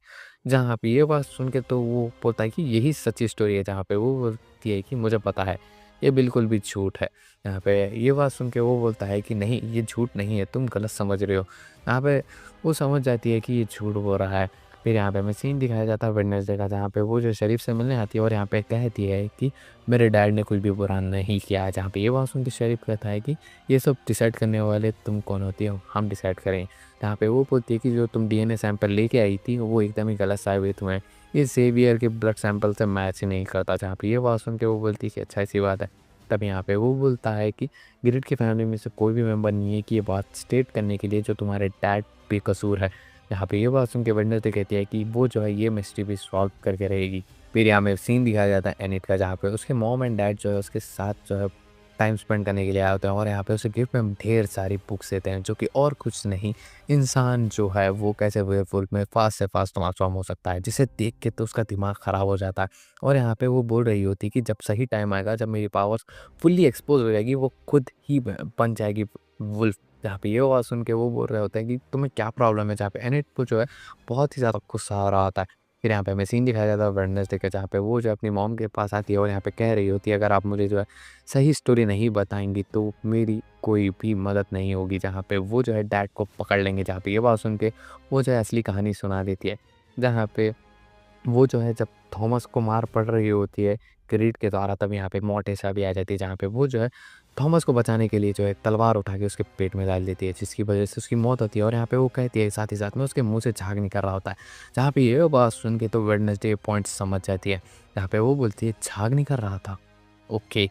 जहाँ पे ये बात सुन के तो वो बोलता है कि यही सच्ची स्टोरी है, जहाँ पे वो बोलती है कि मुझे पता है, ये बिल्कुल भी झूठ है। यहाँ पे ये बात सुन के वो बोलता है कि नहीं, ये झूठ नहीं है, तुम गलत समझ रहे हो। यहाँ पे वो समझ जाती है कि ये झूठ बोल रहा है। फिर यहाँ पे हमें सीन दिखाया जाता है वेडनेसडे का, जहाँ पे वो जो शरीफ से मिलने आती है, और यहाँ पे कहती है कि मेरे डैड ने कुछ भी बुरा नहीं किया है। जहाँ पे ये बात सुन के शरीफ कहता है कि ये सब डिसाइड करने वाले तुम कौन होती हो, हम डिसाइड करें। जहाँ पे वो बोलती है कि जो तुम डीएनए सैंपल लेके आई थी वो एकदम ही गलत साबित हुए हैं, ये सेवियर के ब्लड सैंपल से मैच ही नहीं करता। जहाँ पे ये बात सुन के वो बोलती है कि अच्छा ऐसी बात है। तब यहाँ पे वो बोलता है कि ग्रिड की फैमिली में से कोई भी मेंबर नहीं है कि ये बात स्टेट करने के लिए जो तुम्हारे डैड बेकसूर है। यहाँ पे ये बात सुन के वेडनेसडे कहती है कि वो जो है ये मिस्ट्री भी सॉल्व करके रहेगी। फिर यहाँ पे सीन दिखाया जाता है एनिट का, जहाँ पे उसके मॉम एंड डैड जो है उसके साथ जो है टाइम स्पेंड करने के लिए आए होते हैं, और यहाँ पे उसे गिफ्ट में ढेर सारी बुक्स देते हैं, जो कि और कुछ नहीं, इंसान जो है वो कैसे वेयरवुल्फ में फास्ट से फास्ट ट्रांसफॉर्म हो सकता है, जिसे देख के तो उसका दिमाग ख़राब हो जाता है। और यहाँ पे वो बोल रही होती कि जब सही टाइम आएगा, जब मेरी पावर्स फुल्ली एक्सपोज हो जाएगी, वो खुद ही बन जाएगी वुल्फ। जहाँ पे ये बात सुन के वो बोल रहे होते हैं कि तुम्हें क्या प्रॉब्लम है, जहाँ पे एनिट को जो है बहुत ही ज़्यादा गुस्सा आ रहा होता है। फिर यहाँ पे हमें सीन दिखाया जाता है वेडनेसडे का, जहाँ पे वो जो अपनी मॉम के पास आती है, और यहाँ पे कह रही होती है अगर आप मुझे जो है सही स्टोरी नहीं बताएँगी तो मेरी कोई भी मदद नहीं होगी। जहाँ पे वो जो है डैड को पकड़ लेंगे। जहाँ पे ये बात सुन के वो जो है असली कहानी सुना देती है। जहाँ पे वो जो है जब थॉमस को मार पड़ रही होती है क्रीड के द्वारा, तब यहाँ पे मोर्टिसा भी आ जाती है, जहाँ पे वो जो है थॉमस को बचाने के लिए जो है तलवार उठा के उसके पेट में डाल देती है, जिसकी वजह से उसकी मौत होती है। और यहाँ पे वो कहती है साथ ही साथ में उसके मुंह से झाग निकल रहा होता है। जहाँ पे ये बात सुन के तो वेडनेसडे पॉइंट समझ जाती है, जहाँ पे वो बोलती है झाग निकल रहा था, ओके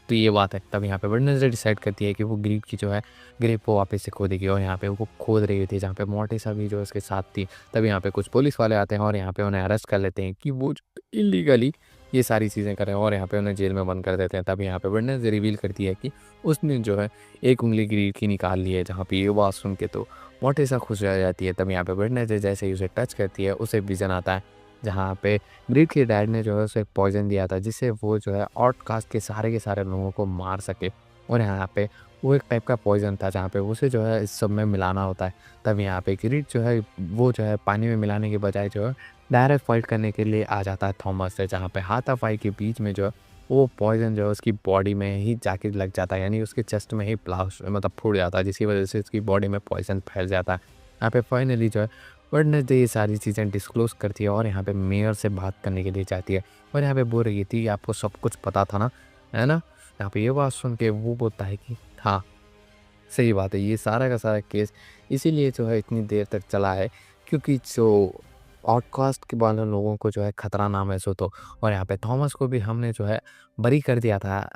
तो ये बात है। तब यहाँ पे वेडनेसडे डिसाइड करती है कि वो ग्रीड की जो है ग्रेप को वापस से खोदेगी, और यहाँ पे वो खोद रही होती है, जहाँ पे मोर्टिसा भी जो उसके साथ थी। तब यहाँ पे कुछ पुलिस वाले आते हैं, और यहाँ पे उन्हें अरेस्ट कर लेते हैं कि वो इलीगली ये सारी चीज़ें कर रहे हैं, और यहाँ पे उन्हें जेल में बंद कर देते हैं। तब यहाँ पे वेडनेसडे रिवील करती है कि उसने जो है एक उंगली ग्रीड की निकाल ली है। जहाँ पे ये बात सुन के तो मोर्टिसा खुश रह जाती है। तब यहाँ पे वेडनेसडे जैसे ही उसे टच करती है, उसे विजन आता है, जहाँ पे ग्रीड के डैड ने जो है उसे पॉइज़न दिया था, जिससे वो जो है आउटकास्ट के सारे लोगों को मार सके। और यहाँ पे वो एक टाइप का पॉइज़न था, जहाँ पे उसे जो है इस सब में मिलाना होता है। तब यहाँ पे ग्रीड जो है वो जो है पानी में मिलाने के बजाय जो है डायरेक्ट फाइट करने के लिए आ जाता है थॉमस से, जहाँ पे हाथापाई के बीच में जो है वो पॉइज़न जो है उसकी बॉडी में ही जाके लग जाता है, यानी उसके चेस्ट में ही ब्लास्ट मतलब फूट जाता है, जिसकी वजह से उसकी बॉडी में पॉइज़न फैल जाता है। यहाँ पे फाइनली जो है वेडनेसडे ये सारी चीज़ें डिस्क्लोज़ करती है, और यहाँ पे मेयर से बात करने के लिए जाती है, और यहाँ पे बोल रही थी आपको सब कुछ पता था ना, है ना? यहाँ पे ये बात सुन के वो बोलता है कि हाँ, सही बात है, ये सारा का सारा केस इसीलिए जो है इतनी देर तक चला है, क्योंकि जो आउटकास्ट के वाले लोगों को जो है खतरा ना महसूस हो। और यहाँ पे थॉमस को भी हमने जो है बरी कर दिया था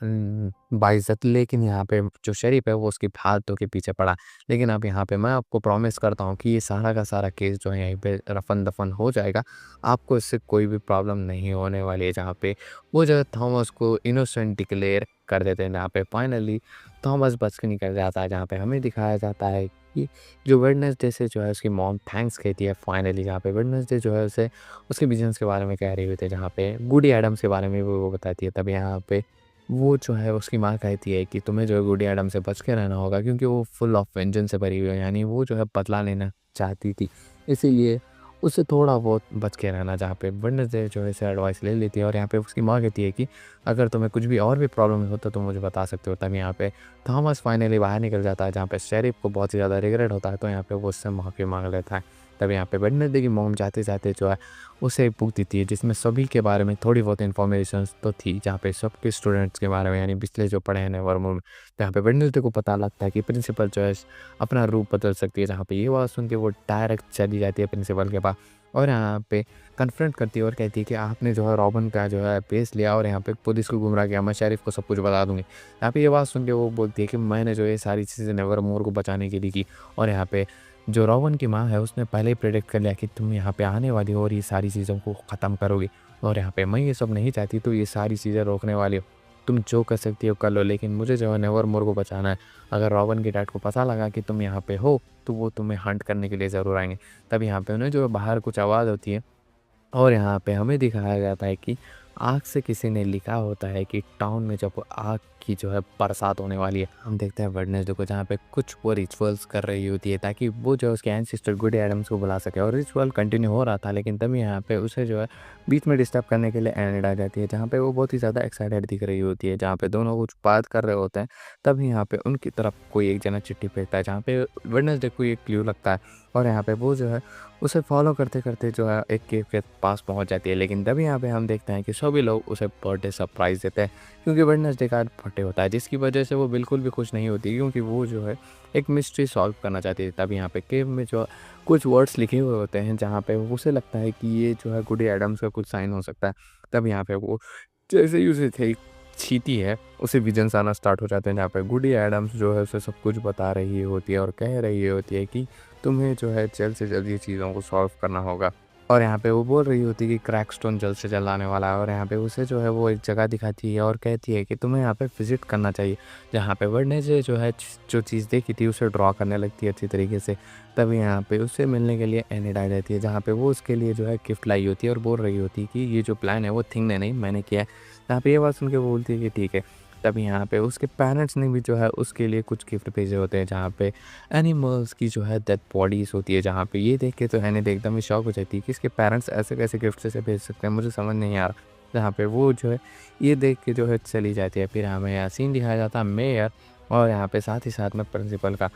बाइज़्ज़त, लेकिन यहाँ पे जो शरीफ है वो उसकी फालतू के पीछे पड़ा। लेकिन अब यहाँ पे मैं आपको प्रॉमिस करता हूँ कि ये सारा का सारा केस जो है यहीं पे रफन-दफन हो जाएगा। आपको इससे कोई भी प्रॉब्लम नहीं होने वाली है। जहाँ पे वो जो है थॉमस को इनोसेंट डिक्लेयर कर देते हैं, जहाँ पे फाइनली थॉमस बच के निकल जाता है। जहाँ पे हमें दिखाया जाता है कि जो वेडनेसडे से जो है उसकी मॉम थैंक्स कहती है फाइनली, जहाँ पे वेडनेसडे जो है उसे उसके बिज़नेस के बारे में कह रही होती है, जहाँ पे गुडी एडम्स के बारे में भी वो बताती है। तब यहाँ पे वो जो है उसकी माँ कहती है कि तुम्हें जो है गुडी एडम से बच के रहना होगा, क्योंकि वो फुल ऑफ वेंजेंस से भरी हुई है, यानी वो जो है बदला लेना चाहती थी। इसीलिए उससे थोड़ा बहुत बच के रहना, जहाँ पे वेडनेसडे जो है इसे एडवाइस ले लेती है और यहाँ पे उसकी माँ कहती है कि अगर तुम्हें कुछ भी और भी प्रॉब्लम हो तो तुम मुझे बता सकते हो। तब यहाँ पे थॉमस फाइनली बाहर निकल जाता है, जहाँ पे शेरिफ को बहुत ही ज़्यादा रिग्रेट होता है, तो यहाँ पे वो उससे माफ़ी मांग लेता है। तब यहाँ पे वेडनेसडे की मॉम जाते-जाते जो है उसे एक बुक देती है, जिसमें सभी के बारे में थोड़ी बहुत इन्फॉर्मेशंस तो थी, जहाँ पे सबके स्टूडेंट्स के बारे में, यानी पिछले जो पढ़े हैं नेवरमोर में। जहाँ पे वेडनेसडे को पता लगता है कि प्रिंसिपल जो है अपना रूप बदल सकती है, जहाँ पे ये बात सुन के वो डायरेक्ट चली जाती है प्रिंसिपल के पास और यहाँ पे कन्फ्रंट करती है और कहती है कि आपने जो है रॉबिन का जो है पेस लिया और यहाँ पे पुलिस को गुमराह किया, मैं शेरिफ को सब कुछ बता दूँगी। यहाँ पे ये बात सुन के वो बोलती है कि मैंने जो ये सारी चीज़ें नेवरमोर को बचाने के लिए की, और यहाँ पे जो रॉबिन की माँ है उसने पहले ही प्रेडिक्ट कर लिया कि तुम यहाँ पे आने वाली हो और ये सारी चीज़ों को ख़त्म करोगी, और यहाँ पे मैं ये सब नहीं चाहती, तो ये सारी चीज़ें रोकने वाली हो। तुम जो कर सकती हो कर लो, लेकिन मुझे जो है नेवरमोर को बचाना है। अगर रॉबिन के डैड को पता लगा कि तुम यहाँ पे हो, तो वो तुम्हें हंट करने के लिए ज़रूर आएँगे। तब यहाँ पे उन्हें जो है बाहर कुछ आवाज़ होती है और यहाँ पे हमें दिखाया जाता है कि आग से किसी ने लिखा होता है कि टाउन में जब आग की जो है बरसात होने वाली है। हम देखते हैं वेडनेसडे को, जहाँ पे कुछ वो रिचुअल्स कर रही होती है ताकि वो जो है उसके एंसेस्टर गुड एडम्स को बुला सके, और रिचुअल कंटिन्यू हो रहा था, लेकिन तभी यहाँ पे उसे जो है बीच में डिस्टर्ब करने के लिए एनिड आ जाती है, जहाँ पे वो बहुत ही ज़्यादा एक्साइटेड दिख रही होती है, जहाँ पे दोनों कुछ बात कर रहे होते हैं। तभी यहाँ पे उनकी तरफ कोई एक जना चिट्ठी भेजता है, जहाँ पे वेडनेसडे को एक क्लू लगता है, और यहाँ पे वो जो है उसे फॉलो करते-करते जो है एक केव के पास पहुँच जाती है। लेकिन तभी यहाँ पे हम देखते हैं कि सभी लोग उसे बर्थडे सरप्राइज़ देते हैं, क्योंकि वेडनेसडे का बर्थडे होता है, जिसकी वजह से वो बिल्कुल भी खुश नहीं होती, क्योंकि वो जो है एक मिस्ट्री सॉल्व करना चाहती है। तभी यहाँ पे केव में जो कुछ वर्ड्स लिखे हुए होते हैं, जहाँ पे उसे लगता है कि ये जो है गुडी एडम्स का कुछ साइन हो सकता है। तब यहाँ पे वो जैसे ही उसे थे छीती है, उसे विजन्स आना स्टार्ट हो जाते हैं, जहाँ पे गुडी एडम्स जो है उसे सब कुछ बता रही होती है और कह रही होती है कि तुम्हें जो है जल्द से जल्द ये चीज़ों को सॉल्व करना होगा। और यहाँ पे वो बोल रही होती है कि क्रैकस्टोन जल्द से जल्द आने वाला है, और यहाँ पे उसे जो है वो एक जगह दिखाती है और कहती है कि तुम्हें यहाँ पे विज़िट करना चाहिए। जहाँ पे वेडनेसडे जो है जो चीज़ देखी थी उसे ड्रॉ करने लगती है अच्छी तरीके से। तभी यहाँ पे उससे मिलने के लिए एनिड आ जाती है, जहाँ पे वो उसके लिए जो है गिफ्ट लाई होती है और बोल रही होती है कि ये जो प्लान है वो थिंग ने नहीं मैंने किया है। यहाँ पे ये बात सुन के वो बोलती है कि ठीक है। तभी यहाँ पे उसके पेरेंट्स ने भी जो है उसके लिए कुछ गिफ्ट भेजे होते हैं, जहाँ पे एनिमल्स की जो है डेड बॉडीज़ होती है, जहाँ पे ये देख के तो एनिड एकदम ही शॉक हो जाती है कि इसके पेरेंट्स ऐसे कैसे गिफ्ट ऐसे भेज सकते हैं, मुझे समझ नहीं आ रहा। जहाँ पे वो जो है ये देख के जो है चली जाती है। फिर हमें यहाँ सीन दिखाया जाता है मेयर और यहाँ पे साथ ही साथ में प्रिंसिपल का,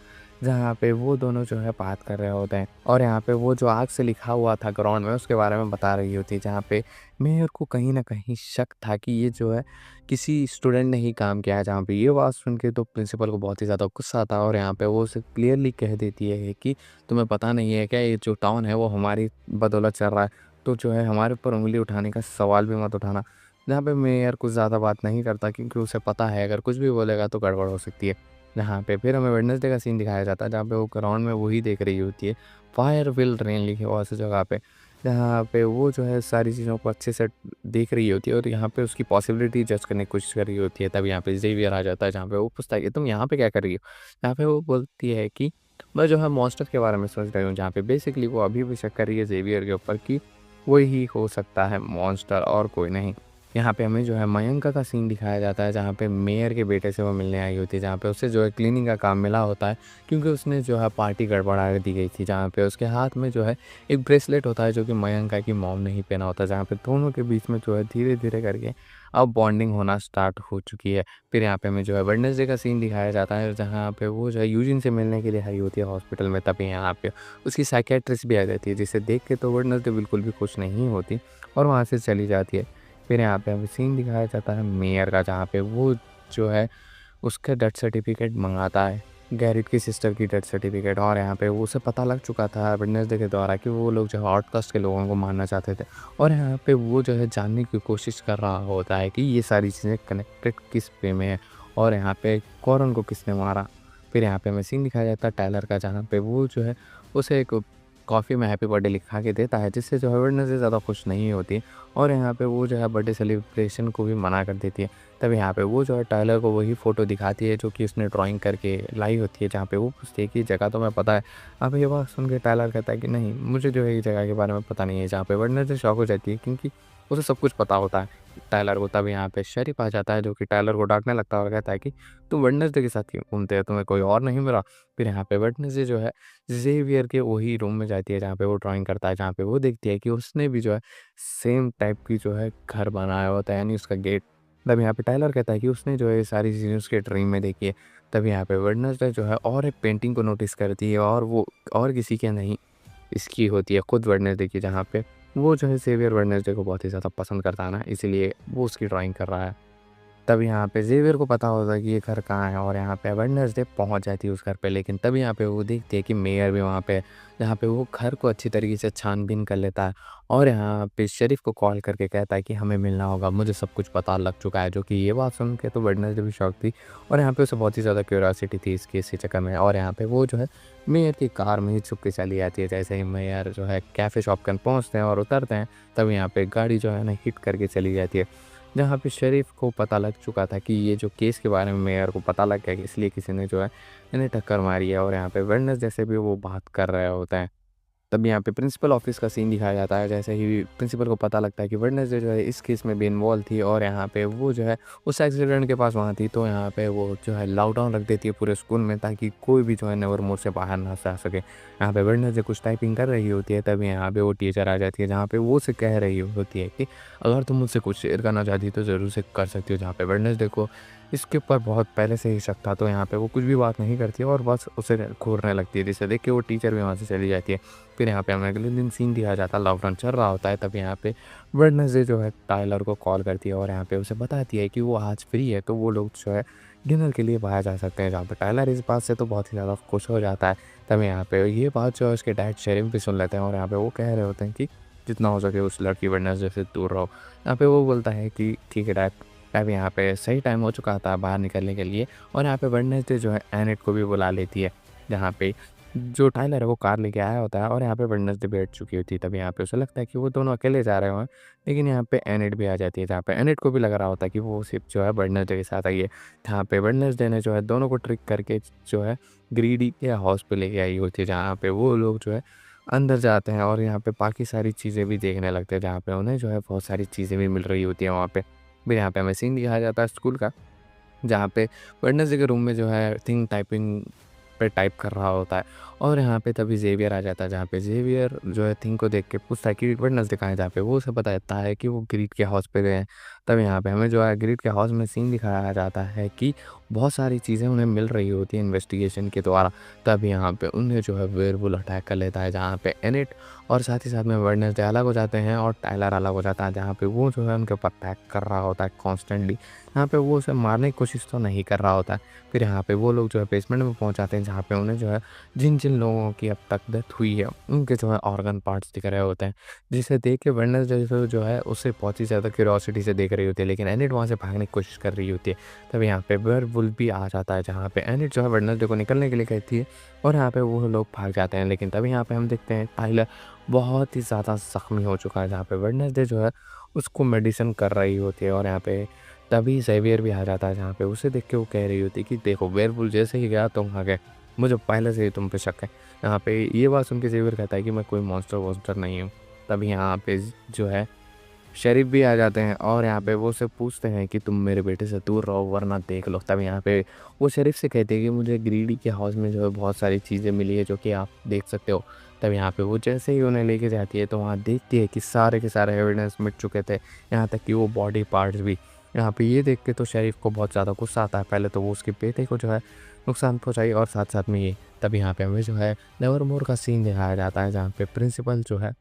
जहाँ पे वो दोनों जो है बात कर रहे होते हैं, और यहाँ पे वो जो आग से लिखा हुआ था ग्राउंड में उसके बारे में बता रही होती है, जहाँ पे मेयर को कहीं न कहीं शक था कि ये जो है किसी स्टूडेंट ने ही काम किया है। जहाँ पे ये बात सुन के तो प्रिंसिपल को बहुत ही ज़्यादा गुस्सा आता है, और यहाँ पे वो उसे क्लियरली कह देती है कि तुम्हें पता नहीं है क्या, ये जो टाउन है वो हमारी बदौलत चल रहा है, तो जो है हमारे ऊपर उँगली उठाने का सवाल भी मत उठाना। जहाँ पे मेयर कुछ ज़्यादा बात नहीं करता, क्योंकि उसे पता है अगर कुछ भी बोलेगा तो गड़बड़ हो सकती है। जहाँ पे फिर हमें वेडनेसडे का सीन दिखाया जाता है, जहाँ पे वो ग्राउंड में वही देख रही होती है, फायर विल रेन लिखे हुआ उस जगह पे, जहाँ पे वो जो है सारी चीज़ों को अच्छे से देख रही होती है और यहाँ पे उसकी पॉसिबिलिटी जज करने की कोशिश कर रही होती है। तब यहाँ पे ज़ेवियर आ जाता है, जहाँ पे वो पूछता है कि तुम यहाँ पे क्या कर रही हो? यहाँ पे वो बोलती है कि मैं जो है मॉन्स्टर के बारे में सोच रही हूँ, जहाँ पे बेसिकली वो अभी भी शक कर रही है ज़ेवियर के ऊपर कि वही हो सकता है मॉन्स्टर और कोई नहीं। यहाँ पे हमें जो है मयंका का सीन दिखाया जाता है, जहाँ पे मेयर के बेटे से वो मिलने आई होती है, जहाँ पे उसे जो है क्लीनिंग का काम मिला होता है, क्योंकि उसने जो है पार्टी गड़बड़ा दी गई थी, जहाँ पे उसके हाथ में जो है एक ब्रेसलेट होता है जो कि मयंका की मॉम ने ही पहना होता है, जहाँ पे दोनों के बीच में जो है धीरे-धीरे करके अब बॉन्डिंग होना स्टार्ट हो चुकी है। फिर यहाँ पे हमें जो है वेडनेसडे का सीन दिखाया जाता है, जहाँ पे वो जो है यूजिन से मिलने के लिए आई होती है हॉस्पिटल में। तभी यहाँ पे उसकी साइकियाट्रिस्ट भी आ जाती है, जिसे देख के तो वेडनेसडे बिल्कुल भी खुश नहीं होती और वहाँ से चली जाती है। फिर यहाँ पे हमें सीन दिखाया जाता है मेयर का, जहाँ पे वो जो है उसका डेथ सर्टिफिकेट मंगाता है, गैरिट की सिस्टर की डेथ सर्टिफिकेट, और यहाँ पे वो उसे पता लग चुका था वेडनेसडे के द्वारा कि वो लोग जो है आउटकास्ट के लोगों को मारना चाहते थे, और यहाँ पे वो जो है जानने की कोशिश कर रहा होता है कि ये सारी चीज़ें कनेक्टेड किस वे में है और यहाँ पे कॉरन को किसने मारा। फिर यहाँ पे हमें सीन दिखाया जाता है टायलर का, जहाँ पे वो जो है उसे एक कॉफ़ी में हैप्पी बर्थडे लिखा के देता है, जिससे जो है वेडनेसडे ज़्यादा खुश नहीं होती और यहाँ पे वो जो है बर्थडे सेलिब्रेशन को भी मना कर देती है। तब यहाँ पे वो जो है टाइलर को वही फ़ोटो दिखाती है जो कि उसने ड्राइंग करके लाई होती है, जहाँ पे वो पूछती है कि जगह तो मैं पता है। अब ये बात सुन के टाइलर कहता है कि नहीं, मुझे जो है ये जगह के बारे में पता नहीं है, जहाँ पे वेडनेसडे शॉक हो जाती है क्योंकि उसे सब कुछ पता होता है टाइलर को। तब यहाँ पे शेरिफ आ जाता है जो कि टाइलर को डाँटने लगता है और कहता है कि तुम वेडनेसडे के साथ क्यों घूमते हो? तुम्हें कोई और नहीं मिला? फिर यहाँ पे वेडनेसडे जो है ज़ेवियर के वही रूम में जाती है जहाँ पे वो ड्राइंग करता है, जहाँ पे वो देखती है कि उसने भी जो है सेम टाइप की जो है घर बनाया होता है, यानी उसका गेट। तब यहाँ पे टाइलर कहता है कि उसने जो है ये सारी चीज़ें उसके ड्रीम में देखी है। तब यहाँ पे वेडनेसडे जो है और एक पेंटिंग को नोटिस करती है और वो और किसी की नहीं, इसकी होती है खुद वेडनेसडे की, जहाँ पे वो जो है ज़ेवियर वेडनेसडे को बहुत ही ज़्यादा पसंद करता है ना, इसीलिए वो उसकी ड्राइंग कर रहा है। तब यहाँ पे ज़ेवियर को पता होता है कि ये घर कहाँ है और यहाँ पे वेडनेसडे पहुँच जाती है उस घर पे। लेकिन तब यहाँ पे वो देखती है कि मेयर भी वहाँ पे है, जहाँ पे वो घर को अच्छी तरीके से छान-बीन कर लेता है और यहाँ पे शेरिफ को कॉल करके कहता है कि हमें मिलना होगा, मुझे सब कुछ पता लग चुका है। जो कि ये बात सुन के तो वेडनेसडे भी शॉक थी और यहाँ पे उसे बहुत ही ज़्यादा क्यूरियोसिटी थी इस केस के चक्कर में, और यहाँ पे वो जो है मेयर की कार में ही छुप के चली जाती है। जैसे ही मेयर जो है कैफ़े शॉपकन पहुँचते हैं और उतरते हैं, तब यहाँ पे गाड़ी जो है ना हिट करके चली जाती है। जहाँ पे शरीफ को पता लग चुका था कि ये जो केस के बारे में मेयर को पता लग गया कि इसलिए किसी ने जो है इन्हें टक्कर मारी है, और यहाँ पे वेडनेसडे से भी वो बात कर रहे होते हैं। तब यहाँ पे प्रिंसिपल ऑफिस का सीन दिखाया जाता है। जैसे ही प्रिंसिपल को पता लगता है कि वेडनेसडे जो है इस केस में भी इन्वॉल्व थी और यहाँ पे वो जो है उस एक्सीडेंट के पास वहाँ थी, तो यहाँ पे वो जो है लॉकडाउन रख देती है पूरे स्कूल में ताकि कोई भी जो है नेवरमोर से बाहर ना जा सके। यहाँ पे वेडनेसडे कुछ टाइपिंग कर रही होती है, तभी यहाँ पे वो टीचर आ जाती है जहाँ पे वो उसे कह रही होती है कि अगर तुम मुझसे कुछ शेयर करना चाहती तो ज़रूर से कर सकती हो। जहाँ पे वेडनेसडे को इसके ऊपर बहुत पहले से ही शक था, तो यहाँ पे वो कुछ भी बात नहीं करती है और बस उसे घूरने लगती है, जिसे देख के वो टीचर भी वहाँ से चली जाती है। फिर यहाँ पे हमें अगले दिन सीन दिखाया जाता है, लॉकडाउन चल रहा होता है। तब यहाँ पे वेडनेसडे जो है टाइलर को कॉल करती है और यहाँ पे उसे बताती है कि वो आज फ्री है, तो वो लोग जो है डिनर के लिए बाहर जा सकते हैं। जहाँ पे टाइलर इस बात से तो बहुत ही ज़्यादा खुश हो जाता है। तब यहाँ पे ये बात जो है उसके डैड शेरिफ भी सुन लेते हैं और यहाँ पे वो कह रहे होते हैं कि जितना हो सके उस लड़की वेडनेसडे से दूर रहो। यहाँ पे वो बोलता है कि ठीक है डैड। तब यहाँ पे सही टाइम हो चुका था बाहर निकलने के लिए और यहाँ पे वेडनेसडे जो है एनिट को भी बुला लेती है, जहाँ पे जो टाइलर है वो कार लेके आया होता है और यहाँ पे वेडनेसडे बैठ चुकी होती है। तब यहाँ पे उसे लगता है कि वो दोनों अकेले जा रहे हों, लेकिन यहाँ पे एनिट भी आ जाती है, जहाँ पे एनिट को भी लग रहा होता है कि वो सिर्फ जो है वेडनेसडे के साथ आई है। जहाँ पे वेडनेसडे ने जो है दोनों को ट्रिक करके जो है ग्रीडी के हाउस पे लेके आई होती है, जहाँ पे वो लोग जो है अंदर जाते हैं और यहाँ पे बाकी सारी चीज़ें भी देखने लगते हैं, जहाँ पे उन्हें जो है बहुत सारी चीज़ें भी मिल रही होती हैं वहाँ पे। फिर यहाँ पे हमें सीन दिखाया जाता है स्कूल का, जहाँ पे वेडनेसडे के रूम में जो है थिंग टाइपिंग पे टाइप कर रहा होता है और यहाँ पे तभी ज़ेवियर आ जाता है, जहाँ पे ज़ेवियर जो है थिंग को देख के पूछता है कि वेडनेसडे कहाँ है, जहाँ पे वो उसे बताता है कि वो ग्रीड के हाउस पे गए हैं। तब यहाँ पे हमें जो है ग्रीड के हाउस में सीन दिखाया जाता है कि बहुत सारी चीज़ें उन्हें मिल रही होती हैं इन्वेस्टिगेशन के द्वारा। तब यहाँ पे उन्हें जो है वेयरवुल्फ अटैक कर लेता है, जहाँ पे एनिट और साथ ही साथ में वेडनेसडे अलग हो जाते हैं और टाइलर अलग हो जाता है, जहाँ पे वो जो है उनके ऊपर अटैक कर रहा होता है कॉन्स्टेंटली। यहाँ पे वो उसे मारने की कोशिश तो नहीं कर रहा होता है। फिर यहाँ पे वो लोग जो है बेसमेंट में पहुँच जाते हैं, जहाँ पे उन्हें जो है जिन-जिन लोगों की अब तक डेथ हुई है, उनके जो है ऑर्गन पार्ट्स दिख रहे होते हैं। जिसे देख के वेडनेसडे जो है उसे बहुत ही ज़्यादा क्यूरियोसिटी से देख रही होती है, लेकिन एनिट वहाँ से भागने की कोशिश कर रही होती है। तब यहाँ पे वेयरवुल्फ भी आ जाता है, जहाँ पे एनिट जो है वेडनेसडे को निकलने के लिए कहती है और यहाँ पे वो लोग भाग जाते हैं। लेकिन तभी यहाँ पे हम देखते हैं टाइलर बहुत ही ज़्यादा ज़ख्मी हो चुका है, जहाँ पे वेडनेसडे जो है उसको मेडिसिन कर रही होती है और यहाँ पे तभी ज़ेवियर भी आ जाता है, जहाँ पे उसे देख के वो कह रही होती है कि देखो वेयरवुल्फ जैसे ही गया तुम आ गए, मुझे पहले से ही तुम पे शक है। यहाँ पे ये बात सुन के ज़ेवियर कहता है कि मैं कोई मॉन्स्टर-वॉन्स्टर नहीं हूँ। तभी यहाँ पे जो है शेरिफ भी आ जाते हैं और यहाँ पे वो उससे पूछते हैं कि तुम मेरे बेटे से दूर रहो वरना देख लो। तब यहाँ पे वो शेरिफ से कहते हैं कि मुझे ग्रीडी के हाउस में जो है बहुत सारी चीज़ें मिली है जो कि आप देख सकते हो। तब यहाँ पे वो जैसे ही उन्हें लेके जाती है तो वहाँ देखती है कि सारे के सारे एविडेंस मिट चुके थे, यहाँ तक कि वो बॉडी पार्ट्स भी। यहाँ पे ये देख के तो शेरिफ को बहुत ज़्यादा गुस्सा आता है। पहले तो वो उसके बेटे को जो है नुकसान पहुँचाई और साथ-साथ में ये। तब यहाँ पे हमें जो है नेवरमोर का सीन दिखाया जाता है, जहाँ पे प्रिंसिपल जो है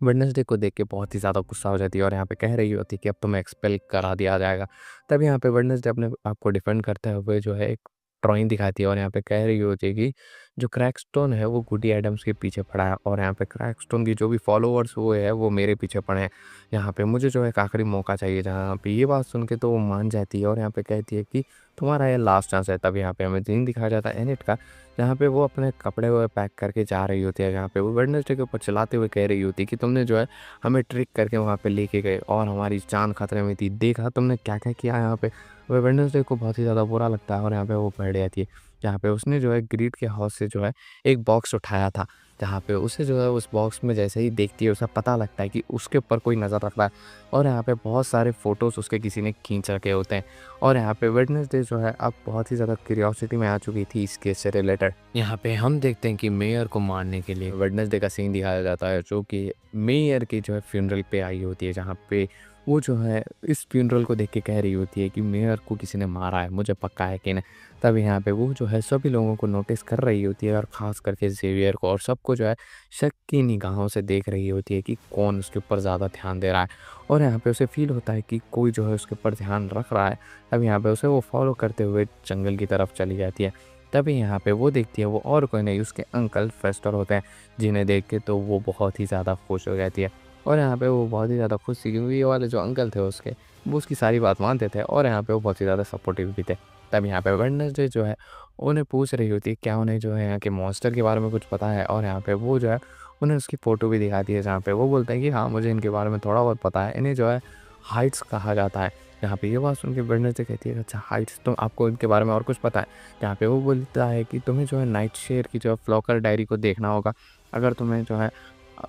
वेडनेसडे को देख के बहुत ही ज़्यादा गुस्सा हो जाती है और यहाँ पे कह रही होती है कि अब तुम्हें एक्सपेल करा दिया जाएगा। तब यहाँ पे वेडनेसडे अपने आप को डिफेंड करते हुए जो है एक ड्राइंग दिखाती है और यहाँ पे कह रही होती है कि जो क्रैकस्टोन है वो वुडी एडम्स के पीछे पड़ा है और यहाँ पे क्रैकस्टोन की जो भी फॉलोअर्स वो है वो मेरे पीछे पड़े हैं। यहाँ पे मुझे जो है एक आखिरी मौका चाहिए। जहाँ पे ये बात सुन के तो वो मान जाती है और यहाँ पे कहती है कि तुम्हारा ये लास्ट चांस है। तब यहाँ पे हमें सीन दिखाया जाता है एनिट का, जहाँ पे वो अपने कपड़े वो पैक करके जा रही होती है। जहाँ पे वो वेडनेसडे के ऊपर चलाते हुए कह रही होती है कि तुमने जो है हमें ट्रिक करके वहाँ पे लेके गए और हमारी जान खतरे में थी, देखा तुमने क्या क्या किया यहाँ पे। वह वेडनेसडे को बहुत ही ज़्यादा बुरा लगता है और यहाँ पे वो बैठ जाती है। जहाँ पे उसने जो है ग्रीड के हाउस से जो है एक बॉक्स उठाया था, जहाँ पे उसे जो है उस बॉक्स में जैसे ही देखती है उसे पता लगता है कि उसके ऊपर कोई नज़र रख रहा है और यहाँ पे बहुत सारे फ़ोटोज़ उसके किसी ने खींच रखे होते हैं। और यहाँ पे वेडनेसडे जो है अब बहुत ही ज़्यादा क्यूरियोसिटी में आ चुकी थी इस केस से रिलेटेड। यहाँ पे हम देखते हैं कि मेयर को मारने के लिए वेडनेसडे का सीन दिखाया जाता है, जो कि मेयर की जो है फ्यूनरल पे आई होती है। जहाँ पे वो जो है इस फ्यूनरल को देख के कह रही होती है कि मेयर को किसी ने मारा है, मुझे पक्का है कि नहीं। तब यहाँ पे वो जो है सभी लोगों को नोटिस कर रही होती है और ख़ास करके ज़ेवियर को, और सबको जो है शक की निगाहों से देख रही होती है कि कौन उसके ऊपर ज़्यादा ध्यान दे रहा है। और यहाँ पे उसे फ़ील होता है कि कोई जो है उसके ऊपर ध्यान रख रहा है। तब यहाँ पे उसे वो फॉलो करते हुए जंगल की तरफ चली जाती है। तभी यहाँ पे वो देखती है वो और कोई नहीं उसके अंकल फेस्टर होते हैं, जिन्हें देख के तो वो बहुत ही ज़्यादा खुश हो जाती है। और यहाँ पे वो बहुत ही ज़्यादा खुश थी क्योंकि ये वाले जो अंकल थे उसके, वो उसकी सारी बात मानते थे और यहाँ पे वो बहुत ही ज़्यादा सपोर्टिव भी थे। तब यहाँ पे वेडनेसडे जो है उन्हें पूछ रही होती है क्या उन्हें जो है यहाँ के मॉन्स्टर के बारे में कुछ पता है, और यहाँ पे वो जो है उन्हें उसकी फ़ोटो भी दिखाती है, जहाँ पे वो बोलते हैं कि हाँ मुझे इनके बारे में थोड़ा बहुत पता है, इन्हें जो है हाइट्स कहा जाता है। यहाँ पे ये बात सुन के वेडनेसडे कहती है अच्छा हाइट्स, तो आपको इनके बारे में और कुछ पता है। यहाँ पे वो बोलता है कि तुम्हें जो है नाइट शेयर की जो है फ्लॉकर डायरी को देखना होगा, अगर तुम्हें जो है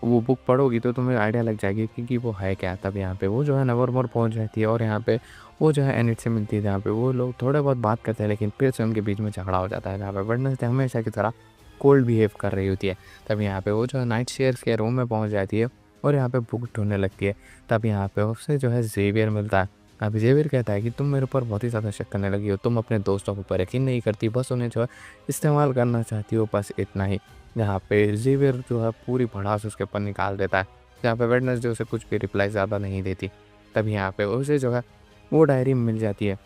वो बुक पढ़ोगी तो तुम्हें आइडिया लग जाएगी कि वो है क्या। तब यहाँ पे वो जो है नेवरमोर पहुँच जाती है और यहाँ पे वो जो है एनिट से मिलती है, जहाँ पे वो लोग थोड़े बहुत बात करते हैं लेकिन फिर से उनके बीच में झगड़ा हो जाता है, जहाँ पे वेडनेसडे हमेशा की तरह कोल्ड बिहेव कर रही होती है। तब यहाँ पे वो जो है नाइट शेयर्स के रूम में पहुँच जाती है और यहाँ पे बुक ढूंढने लगती है। तब यहाँ पे उससे जो है ज़ेवियर मिलता है। अब ज़ेवियर कहता है कि तुम मेरे ऊपर बहुत ही ज़्यादा शक करने लगी हो, तुम अपने दोस्तों के ऊपर यकीन नहीं करती, बस उन्हें जो है इस्तेमाल करना चाहती हो, बस इतना ही। यहाँ पे ज़ेवियर जो है पूरी भड़ास उसके ऊपर निकाल देता है। यहाँ पे वेडनेसडे उसे कुछ भी रिप्लाई ज़्यादा नहीं देती। तब यहाँ पे उसे जो है वो डायरी मिल जाती है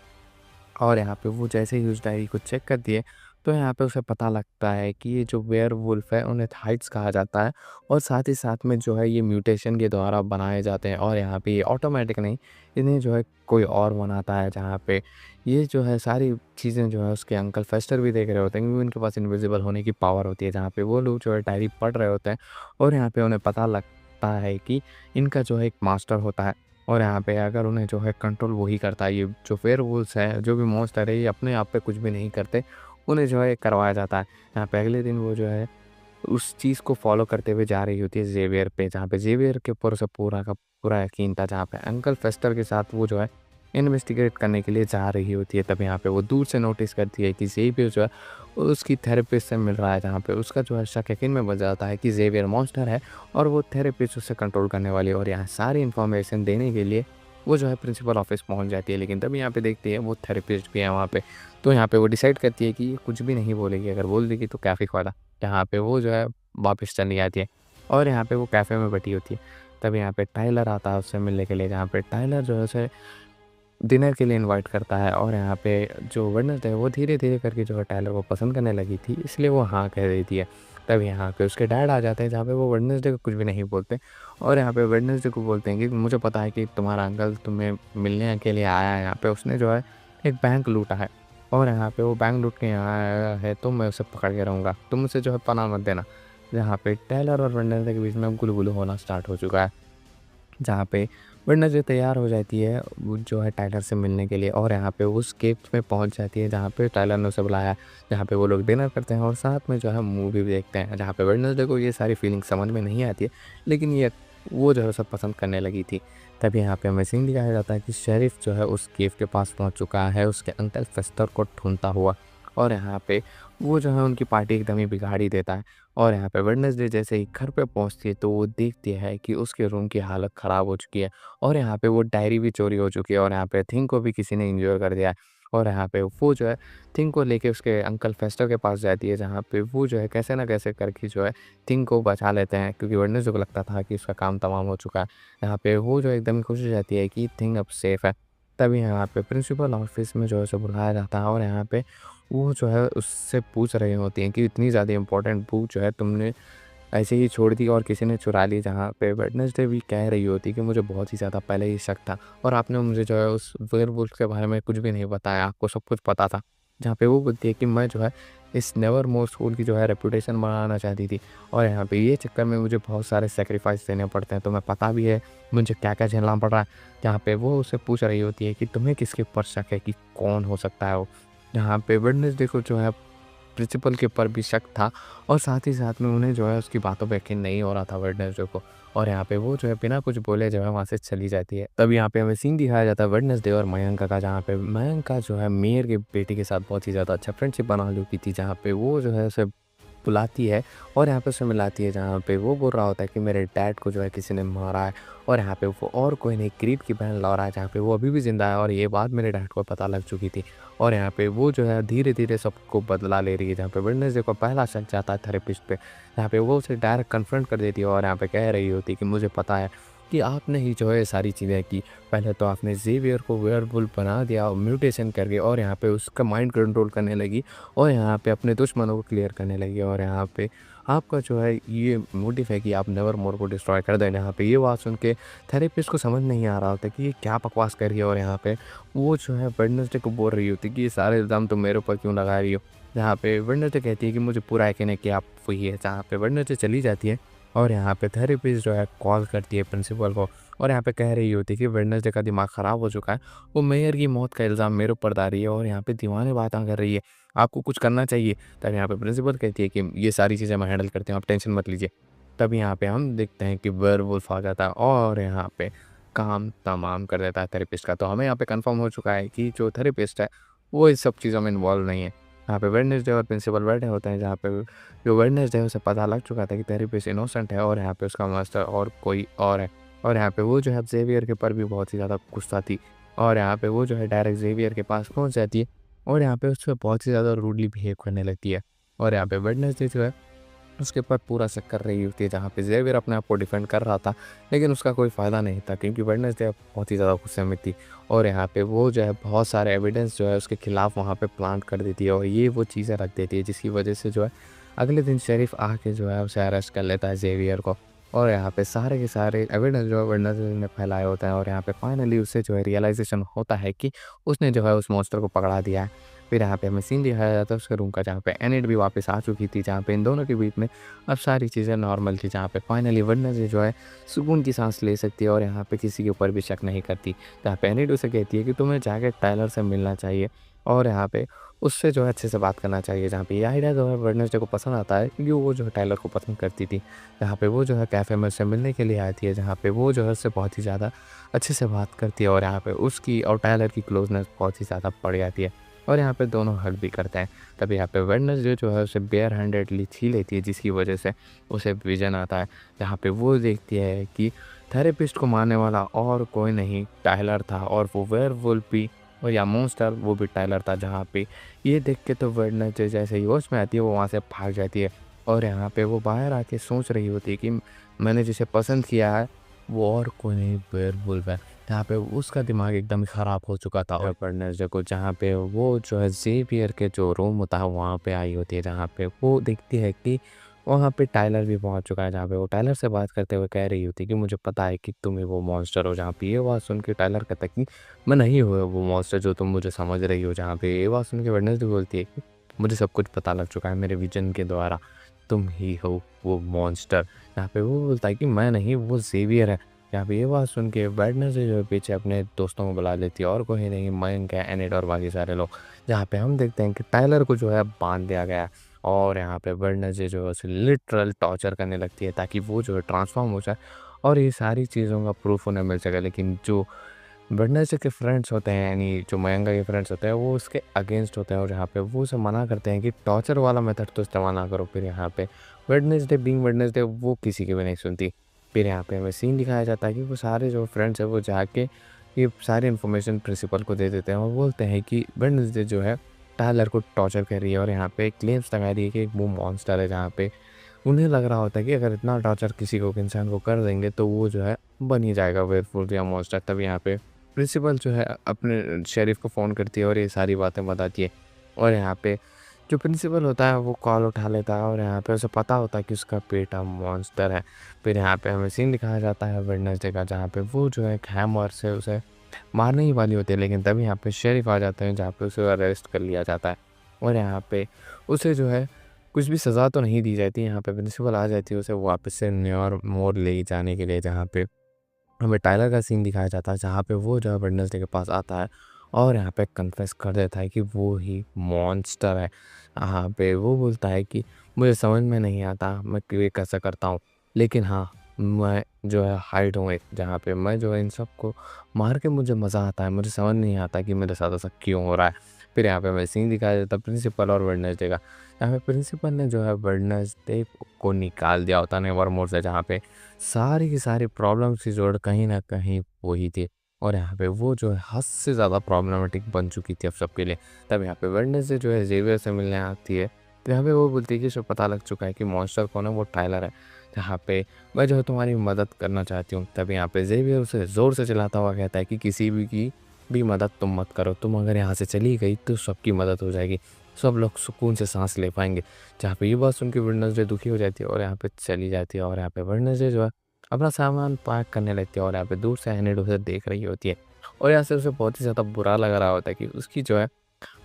और यहाँ पे वो जैसे ही उस डायरी को चेक करती है तो यहाँ पे उसे पता लगता है कि ये जो वेयरवुल्फ है उन्हें हाइड्स कहा जाता है और साथ ही साथ में जो है ये म्यूटेशन के द्वारा बनाए जाते हैं और यहाँ पे ये ऑटोमेटिक नहीं, इन्हें जो है कोई और बनाता है। जहाँ पे ये जो है सारी चीज़ें जो है उसके अंकल फेस्टर भी देख रहे होते हैं क्योंकि उनके पास इनविजिबल होने की पावर होती है। जहाँ पे वो लोग जो है डायरी पढ़ रहे होते हैं और यहाँ पे उन्हें पता लगता है कि इनका जो है एक मास्टर होता है और यहाँ पे अगर उन्हें जो है कंट्रोल वही करता है। ये जो वेयरवुल्व्स है, जो भी मॉन्स्टर है, ये अपने आप पे कुछ भी नहीं करते, उन्हें जो है करवाया जाता है। यहाँ पे अगले दिन वो जो है उस चीज़ को फ़ॉलो करते हुए जा रही होती है ज़ेवियर पे, जहाँ पे ज़ेवियर के ऊपर उसे पूरा का पूरा यकीन था। जहाँ पे अंकल फेस्टर के साथ वो जो है इन्वेस्टिगेट करने के लिए जा रही होती है। तब यहाँ पे वो दूर से नोटिस करती है कि ज़ेवियर जो है उसकी थेरेपिस्ट से मिल रहा है, जहाँ पे उसका जो है शक यकीन में बदल जाता है कि ज़ेवियर मॉन्स्टर है और वो थेरेपिस्ट उसे कंट्रोल करने वाली है। और यहाँ सारी इन्फॉर्मेशन देने के लिए वो जो है प्रिंसिपल ऑफिस पहुँच जाती है, लेकिन तभी यहाँ पे देखती है वो थेरेपिस्ट भी है वहाँ पे। तो यहाँ पे वो डिसाइड करती है कि ये कुछ भी नहीं बोलेगी, अगर बोल देगी तो कैफ़े वाला। यहाँ पे वो जो है वापस चली जाती है और यहाँ पे वो कैफ़े में बैठी होती है। तब यहाँ पे टाइलर आता है उससे मिलने के लिए, जहाँ पे टाइलर जो है उसे डिनर के लिए इनवाइट करता है और यहाँ पे जो वेडनेसडे है वो धीरे-धीरे करके जो है टाइलर को पसंद करने लगी थी, इसलिए वो हाँ कह देती है। तब यहाँ पे उसके डैड आ जाते हैं, जहाँ पे वो वेडनेसडे को कुछ भी नहीं बोलते और यहाँ पे वेडनेसडे को बोलते हैं कि मुझे पता है कि तुम्हारा अंकल तुम्हें मिलने के लिए आया है यहाँ पे, उसने जो है एक बैंक लूटा है और यहाँ पे वो बैंक लूट के यहाँ आया है तो मैं उसे पकड़ के रहूँगा, तुम उसे जो है पनाह मत देना। जहाँ पे टाइलर और वेडनेसडे के बीच में गुलगुल होना स्टार्ट हो चुका है। जहाँ पे वेडनेसडे तैयार हो जाती है वो जो है टाइलर से मिलने के लिए और यहाँ पे उस केव में पहुँच जाती है जहाँ पे टाइलर ने उसे बुलाया है। जहाँ पे वो लोग डिनर करते हैं और साथ में जो है मूवी भी देखते हैं, जहाँ पे वेडनेसडे को ये सारी फीलिंग समझ में नहीं आती है, लेकिन ये वो जो है सब पसंद करने लगी थी। तभी यहाँ पे हमें सीन दिखाया जाता है कि शेरिफ जो है उस केव के पास पहुँच चुका है उसके अंकल फेस्टर को ढूंढता हुआ और यहाँ पे वो जो है उनकी पार्टी एकदम ही बिगाड़ ही देता है। और यहाँ पे वेडनेसडे जैसे ही घर पे पहुँचती है तो वो देखती है कि उसके रूम की हालत ख़राब हो चुकी है और यहाँ पे वो डायरी भी चोरी हो चुकी है और यहाँ पे थिंग को भी किसी ने इंजोर कर दिया है। और यहाँ पे वो जो है थिंग को लेके उसके अंकल फेस्टर के पास जाती है, जहाँ पे वो जो है कैसे ना कैसे करके जो है थिंग को बचा लेते हैं क्योंकि वेडनेसडे को लगता था कि उसका काम तमाम हो चुका है। यहाँ पे वो जो एकदम ही खुश हो जाती है कि थिंग अब सेफ़ है। तभी यहाँ पे प्रिंसिपल ऑफिस में जो है उसे बुलाया जाता है और यहाँ पे वो जो है उससे पूछ रही होती हैं कि इतनी ज़्यादा इम्पोर्टेंट बुक जो है तुमने ऐसे ही छोड़ दी और किसी ने चुरा ली, जहाँ पे वेडनेसडे भी कह रही होती कि मुझे बहुत ही ज़्यादा पहले ही शक था और आपने मुझे जो है उस वेयरवुल्फ के बारे में कुछ भी नहीं बताया, आपको सब कुछ पता था। जहाँ पे वो बोलती है कि मैं जो है इस नेवरमोर स्कूल की जो है रेपुटेशन बनाना चाहती थी और यहाँ पे ये चक्कर में मुझे बहुत सारे सैक्रिफाइस देने पड़ते हैं, तुम्हें पता भी है मुझे क्या-क्या झेलना पड़ रहा है। जहाँ पे वो उससे पूछ रही होती है कि तुम्हें किसके ऊपर शक है कि कौन हो सकता है वो? जहाँ पे वेडनेसडे को जो है प्रिंसिपल के ऊपर भी शक था और साथ ही साथ में उन्हें जो है उसकी बातों पे यकीन नहीं हो रहा था वेडनेसडे को और यहाँ पे वो जो है बिना कुछ बोले जो है वहाँ से चली जाती है। तब यहाँ पे हमें सीन दिखाया जाता है वेडनेसडे और मयंक का, जहाँ पे मयंक का जो है मेयर के बेटी के साथ बहुत ही ज़्यादा अच्छा फ्रेंडशिप बना चुकी थी, जहाँ पे वो जो है उसे बुलाती है और यहाँ पे उसे मिलाती है, जहाँ पे वो बोल रहा होता है कि मेरे डैड को जो है किसी ने मारा है और यहाँ पे वो और कोई नहीं क्रीड की बहन लौरा है, जहाँ पे वो अभी भी ज़िंदा है और ये बात मेरे डैड को पता लग चुकी थी। और यहाँ पे वो जो है धीरे-धीरे सबको बदला ले रही है, जहाँ पे वेडनेसडे को पहला शक जाता है थेरेपिस्ट पे, जहाँ पे वो उसे डायरेक्ट कन्फ्रंट कर देती है और यहाँ पे कह रही होती है कि मुझे पता है कि आपने ही जो है ये सारी चीज़ें की। पहले तो आपने ज़ेवियर को वेयरवुल्फ बना दिया और म्यूटेशन करके और यहाँ पे उसका माइंड कंट्रोल करने लगी और यहाँ पे अपने दुश्मनों को क्लियर करने लगी और यहाँ पे आपका जो है ये मोटिव है कि आप नेवरमोर को डिस्ट्रॉय कर दें। यहाँ पे ये बात सुन के थेरेपिस्ट को समझ नहीं आ रहा होता कि ये क्या बकवास कर रही है और यहाँ पे वो जो है वेडनेसडे को बोल रही होती है कि ये सारे इल्ज़ाम तुम मेरे ऊपर क्यों लगा रही हो। जहाँ पे वेडनेसडे कहती है कि मुझे पूरा यकीन है कि आप वही है। जहाँ पे वेडनेसडे चली जाती है और यहाँ पे थेरेपिस्ट जो है कॉल करती है प्रिंसिपल को और यहाँ पे कह रही होती है कि वेडनेसडे का दिमाग ख़राब हो चुका है, वो मेयर की मौत का इल्ज़ाम मेरे ऊपर डाल रही है और यहाँ पे दीवाने बातें कर रही है, आपको कुछ करना चाहिए। तब यहाँ पे प्रिंसिपल कहती है कि ये सारी चीज़ें मैं हैंडल करती हूँ, आप टेंशन मत लीजिए। तब यहाँ पे हम देखते हैं कि वेयरवुल्फ आ जाता है और यहाँ पे काम तमाम कर देता है थेरेपिस्ट का। तो हमें यहाँ पे कन्फर्म हो चुका है कि जो थेरेपिस्ट है वो इस सब चीज़ों में इन्वॉल्व नहीं है। यहाँ पे वेडनेसडे और प्रिंसिपल बैठे होते हैं, जहाँ पे जो वेडनेसडे है उसे पता लग चुका था कि थेरेपिस्ट इनोसेंट है और यहाँ पे उसका मास्टर और कोई और है। और यहाँ पे वो जो है ज़ेवियर के ऊपर भी बहुत ही ज़्यादा गुस्सा थी और यहाँ पे वो जो है डायरेक्ट ज़ेवियर के पास पहुँच जाती है और यहाँ पे उससे बहुत ही ज़्यादा रूडली बिहेव करने लगती है। और यहाँ पे वेडनेसडे जो है उसके ऊपर पूरा शक कर रही होती है, जहाँ पे ज़ेवियर अपने आप को डिफेंड कर रहा था, लेकिन उसका कोई फ़ायदा नहीं था क्योंकि वेडनेसडे बहुत ही ज़्यादा गुस्से में थी और यहाँ पे वो जो है बहुत सारे एविडेंस जो है उसके खिलाफ वहाँ पे प्लांट कर देती है और ये वो चीज़ें रख देती है, जिसकी वजह से जो है अगले दिन शेरिफ आके जो है उसे अरेस्ट कर लेता है ज़ेवियर को। और यहाँ पे सारे के सारे एविडेंस जो है वेडनेसडे ने फैलाए होते हैं और यहाँ पे फाइनली उसे जो है रियलाइज़ेशन होता है कि उसने जो है उस मॉन्स्टर को पकड़ा दिया है। फिर यहाँ पे हमें सीन दिखाया जाता है उसके रूम का, जहाँ पे एनिड भी वापस आ चुकी थी, जहाँ पे इन दोनों के बीच में अब सारी चीज़ें नॉर्मल थी, जहाँ पे फाइनली वेडनेसडे जो है सुकून की सांस ले सकती है और यहाँ पे किसी के ऊपर भी शक नहीं करती। जहाँ पे एनिड उसे कहती है कि तुम्हें जाके टायलर से मिलना चाहिए और यहाँ पे उससे जो है अच्छे से बात करना चाहिए। जहाँ पे ये आइडिया जो है वेडनेसडे को पसंद आता है क्योंकि वो जो है टायलर को पसंद करती थी। जहाँ पे वो जो है कैफ़े में उससे मिलने के लिए आती है, जहाँ पे वो जो है उससे बहुत ही ज़्यादा अच्छे से बात करती है और यहाँ पे उसकी और टायलर की क्लोजनेस बहुत ही ज़्यादा बढ़ जाती है और यहाँ पे दोनों हग भी करते हैं। तभी यहाँ पे वेडनेसडे जो है उसे बेयर हैंडेडली छीन लेती है, जिसकी वजह से उसे विज़न आता है, जहाँ पे वो देखती है कि थेरेपिस्ट को मारने वाला और कोई नहीं टायलर था और वो वेयरवुल्फ भी और या मॉन्स्टर वो भी टायलर था। जहाँ पे ये देख के तो वेडनेसडे जैसे ही होश में आती है वो वहाँ से भाग जाती है और यहाँ पे वो बाहर आके सोच रही होती है कि मैंने जिसे पसंद किया है वो और कोई नहीं वेयरवुल्फ है। जहाँ पे उसका दिमाग एकदम ख़राब हो चुका था और वेडनेसडे को जहाँ पे वो जो है ज़ेवियर के जो रूम होता है वहाँ पे आई होती है, जहाँ पे वो देखती है कि वहाँ पे टायलर भी पहुँच चुका है। जहाँ पे वो टायलर से बात करते हुए कह रही होती है कि मुझे पता है कि तुम ही वो मॉन्स्टर हो। जहाँ पे ये बात सुन के टायलर कहता है कि मैं नहीं हूँ वो मॉन्स्टर जो तुम मुझे समझ रही हो। जहाँ पे ये बात सुन के वेडनेसडे बोलती है कि मुझे सब कुछ पता लग चुका है मेरे विजन के द्वारा, तुम ही हो वो मॉन्स्टर। यहाँ पे वो बोलता है कि मैं नहीं, वो ज़ेवियर है। यहाँ पे ये बात सुन के वेडनेसडे जो है पीछे अपने दोस्तों को बुला लेती है और कोई नहीं मयंक है, एनिड और बाकी सारे लोग। जहाँ पे हम देखते हैं कि टायलर को जो है बांध दिया गया है और यहाँ पे वेडनेसडे जो है उसे लिटरल टॉर्चर करने लगती है ताकि वो जो है ट्रांसफॉर्म हो जाए और ये सारी चीज़ों का प्रूफ उन्हें मिल सके। लेकिन जो वेडनेसडे के फ्रेंड्स होते हैं, यानी जो मयंका के फ्रेंड्स होते हैं, वो उसके अगेंस्ट होते हैं और यहाँ पे वो उसे मना करते हैं कि टॉर्चर वाला मेथड तो इस्तेमाल ना करो। फिर यहाँ पे वेडनेसडे बीइंग वेडनेसडे वो किसी की भी नहीं सुनती। फिर यहाँ पे हमें सीन दिखाया जाता है कि वो सारे जो फ्रेंड्स हैं वो जाके ये सारी इन्फॉर्मेशन प्रिंसिपल को दे देते हैं और बोलते हैं कि वेडनेसडे जो है टायलर को टॉर्चर कर रही है और यहाँ पे क्लेम्स लगा रही है कि वो मॉन्स्टर है। जहाँ पे उन्हें लग रहा होता है कि अगर इतना टॉर्चर किसी को इंसान को कर देंगे तो वो जो है बन ही जाएगा वेयरवुल्फ या मॉन्स्टर। तब यहाँ पे प्रिंसिपल जो है अपने शेरिफ को फ़ोन करती है और ये सारी बातें बताती है। और यहाँ पे जो प्रिंसिपल होता है वो कॉल उठा लेता है और यहाँ पे उसे पता होता है कि उसका बेटा मॉन्स्टर है। फिर यहाँ पे हमें सीन दिखाया जाता है वेडनेसडे का, जहाँ पे वो जो है एक हैमर से उसे मारने ही वाली होती है, लेकिन तभी यहाँ पे शेरिफ आ जाते हैं जहाँ पे उसे अरेस्ट कर लिया जाता है। और यहाँ पे उसे जो है कुछ भी सज़ा तो नहीं दी जाती, यहाँ पे प्रिंसिपल आ जाती है उसे वापस से न्यूयॉर्क मोड़ ले जाने के लिए, जहाँ पे हमें टाइलर का सीन दिखाया जाता है जहाँ पे वो जो है वेडनेसडे के पास आता है और यहाँ पे कन्फेस कर देता है कि वो ही मॉन्स्टर है। यहाँ पे वो बोलता है कि मुझे समझ में नहीं आता मैं ये कैसे करता हूँ, लेकिन हाँ, मैं जो है हाइड हूँ एक, जहाँ पे मैं जो है इन सबको मार के मुझे मज़ा आता है, मुझे समझ नहीं आता कि मेरे साथ ऐसा क्यों हो रहा है। फिर यहाँ पे हमें सीन दिखाया जाता है प्रिंसिपल और वेडनेसडे का। यहाँ पे प्रिंसिपल ने जो है वेडनेसडे को निकाल दिया होता है नेवरमोर से, जहाँ पे सारी की सारी प्रॉब्लम्स की जोड़ कहीं न कहीं वही थी। और यहाँ पे वो जो है हद से ज़्यादा प्रॉब्लमेटिक बन चुकी थी अब सबके लिए। तब यहाँ पे वेडनेसडे जो है ज़ेवियर से मिलने आती है, तो यहाँ पे वो बोलती है कि उसे पता लग चुका है कि मॉन्स्टर कौन है, वो टाइलर है। जहाँ पे मैं जो है तुम्हारी मदद करना चाहती हूँ। तब यहाँ पे ज़ेवियर उसे ज़ोर से चिल्लाता हुआ कहता है कि किसी भी की भी मदद तुम मत करो, तुम अगर यहाँ से चली गई तो सबकी मदद हो जाएगी, सब लोग सुकून से साँस ले पाएँगे। जहाँ पे ये बात सुन के वेडनेसडे दुखी हो जाती है और यहाँ पे चली जाती है और यहाँ पे वेडनेसडे जो है अपना सामान पैक करने लगती है और यहाँ पे दूर से एनिड उसे देख रही होती है और यहाँ से उसे बहुत ही ज़्यादा बुरा लग रहा होता है कि उसकी जो है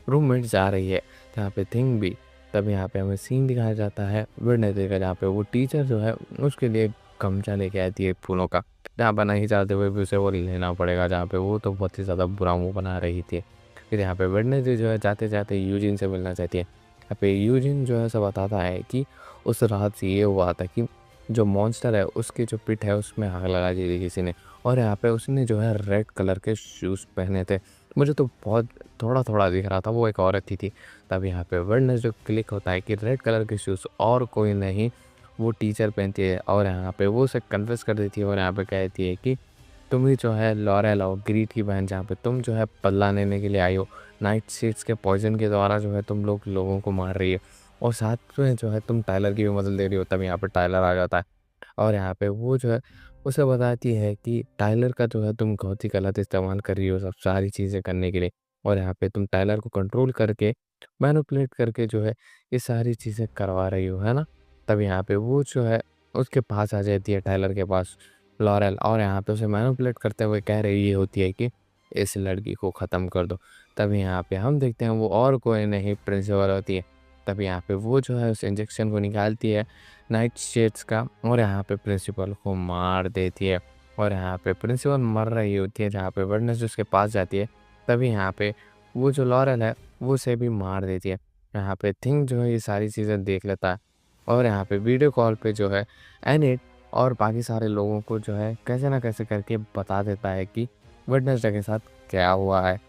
रूममेट जा रही है, जहाँ पे थिंग भी। तब यहाँ पे हमें सीन दिखाया जाता है वेडनेसडे का, जहाँ पे वो टीचर जो है उसके लिए गमछा लेके आती है फूलों का, जहाँ पर नहीं चाहते हुए भी उसे वो लेना पड़ेगा, जहाँ पे वो तो बहुत ही ज़्यादा बुरा मुँह बना रही थी। फिर यहाँ पे वेडनेसडे जो है जाते जाते यूजिन से मिलना चाहती है। यहाँ पे यूजिन जो है उसे बताता है कि उस रात ये हुआ था कि जो मॉन्स्टर है उसकी जो पिट है उसमें आग लगा दी थी किसी ने, और यहाँ पे उसने जो है रेड कलर के शूज़ पहने थे। मुझे तो बहुत थोड़ा-थोड़ा दिख रहा था वो एक औरत ही थी। तब यहाँ पे वेडनेसडे क्लिक होता है कि रेड कलर के शूज़ और कोई नहीं, वो टीचर पहनती है और यहाँ पे वो उसे कन्फेस कर देती है और यहाँ पे कहती है कि तुम ही जो है लॉरेल और ग्रीड की बहन, जहाँ पे तुम जो है बदला लेने के लिए आई हो। नाइट सीड्स के पॉइज़न के द्वारा जो है तुम लोगों को मार रही है और साथ में जो है तुम टाइलर की भी मदद ले रही हो। तब यहाँ पे टाइलर आ जाता है और यहाँ पे वो जो है उसे बताती है कि टाइलर का जो है तुम बहुत ही गलत इस्तेमाल कर रही हो सब सारी चीज़ें करने के लिए, और यहाँ पे तुम टाइलर को कंट्रोल करके मैनिपुलेट करके जो है ये सारी चीज़ें करवा रही हो, है ना? तब यहाँ पे वो जो है उसके पास आ जाती है टाइलर के पास लॉरेल, और यहाँ पे उसे मैनिपुलेट करते हुए कह रही होती है कि इस लड़की को ख़त्म कर दो। तब यहाँ पे हम देखते हैं वो और कोई नहीं प्रिंसिपल होती है। तब यहाँ पे वो जो है उस इंजेक्शन को निकालती है नाइट शेड्स का और यहाँ पे प्रिंसिपल को मार देती है, और यहाँ पे प्रिंसिपल मर रही होती है जहाँ पे वेडनेसडे उसके पास जाती है। तभी यहाँ पे वो जो लॉरेल है वो उसे भी मार देती है। यहाँ पे थिंग जो है ये सारी चीज़ें देख लेता है और यहाँ पे वीडियो कॉल पे जो है एनिट और बाकी सारे लोगों को जो है कैसे ना कैसे करके बता देता है कि वेडनेसडे के साथ क्या हुआ है।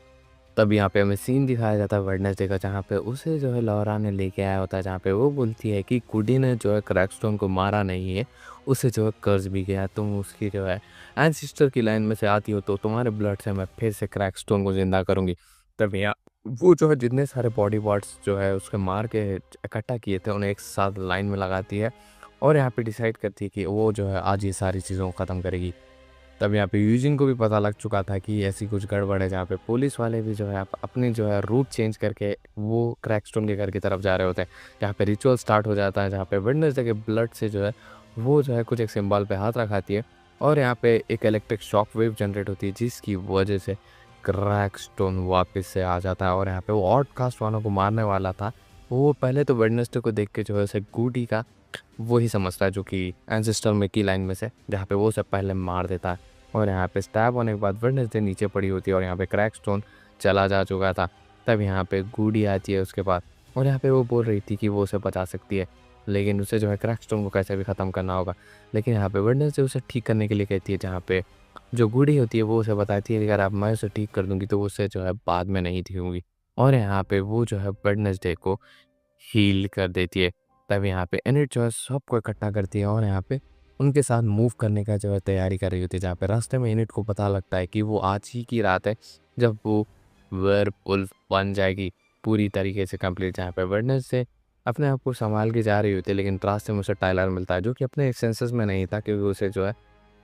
तब यहाँ पे हमें सीन दिखाया जाता है वेडनेसडे का, जहाँ पे उसे जो है लॉरा ने लेके आया होता है, जहाँ पे वो बोलती है कि कुडी ने जो है क्रैकस्टोन को मारा नहीं है, उसे जो है कर्ज भी गया, तुम उसकी जो है एंसेस्टर की लाइन में से आती हो तो तुम्हारे ब्लड से मैं फिर से क्रैकस्टोन को ज़िंदा करूँगी। तब यहाँ वो जो है जितने सारे बॉडी पार्ट्स जो है उसके मार के इकट्ठा किए थे उन्हें एक साथ लाइन में लगाती है और यहाँ पे डिसाइड करती है कि वो जो है आज ये सारी चीज़ों को ख़त्म करेगी। तब यहाँ पे यूजिन को भी पता लग चुका था कि ऐसी कुछ गड़बड़ है, जहाँ पे पुलिस वाले भी जो है अपनी जो है रूट चेंज करके वो क्रैकस्टोन के घर की तरफ जा रहे होते हैं। यहाँ पे रिचुअल स्टार्ट हो जाता है, जहाँ पे वेडनेसडे के ब्लड से जो है वो जो है कुछ एक सिंबल पे हाथ रखाती है और यहाँ पे एक इलेक्ट्रिक शॉक वेव जनरेट होती है, जिसकी वजह से क्रैकस्टोन वापस से आ जाता है और यहाँ पे वो आउटकास्ट वालों को मारने वाला था। वो पहले तो वेडनेसडे को देख के जो है उसे गूडी का वो ही समझता है, जो कि एंसेस्टर में की लाइन में से, जहाँ पे वो सब पहले मार देता है। और यहाँ पे स्टैब होने के बाद वेडनेसडे नीचे पड़ी होती है और यहाँ पे क्रैकस्टोन चला जा चुका था। तब यहाँ पे गूडी आती है उसके पास और यहाँ पे वो बोल रही थी कि वो उसे बचा सकती है, लेकिन उसे जो है क्रैकस्टोन को कैसे भी ख़त्म करना होगा। लेकिन यहाँ पे वेडनेसडे उसे ठीक करने के लिए कहती है, जहाँ पे जो गूडी होती है वो उसे बताती है कि अगर आप मैं उसे ठीक कर दूँगी तो वो उसे जो है बाद में नहीं ठीक होंगी, और यहाँ पे वो जो है वेडनेसडे को हील कर देती है। तब यहाँ पे एनिट जो है सबको इकट्ठा करती है और यहाँ पे उनके साथ मूव करने का जो है तैयारी कर रही होती है, जहाँ पे रास्ते में एनिट को पता लगता है कि वो आज ही की रात है जब वो वेयरवुल्फ बन जाएगी पूरी तरीके से कंप्लीट। जहाँ पे वेडनेसडे अपने आप को संभाल के जा रही होती है, लेकिन रास्ते में उसे टाइलर मिलता है जो कि अपने सेंसेस में नहीं था, क्योंकि उसे जो है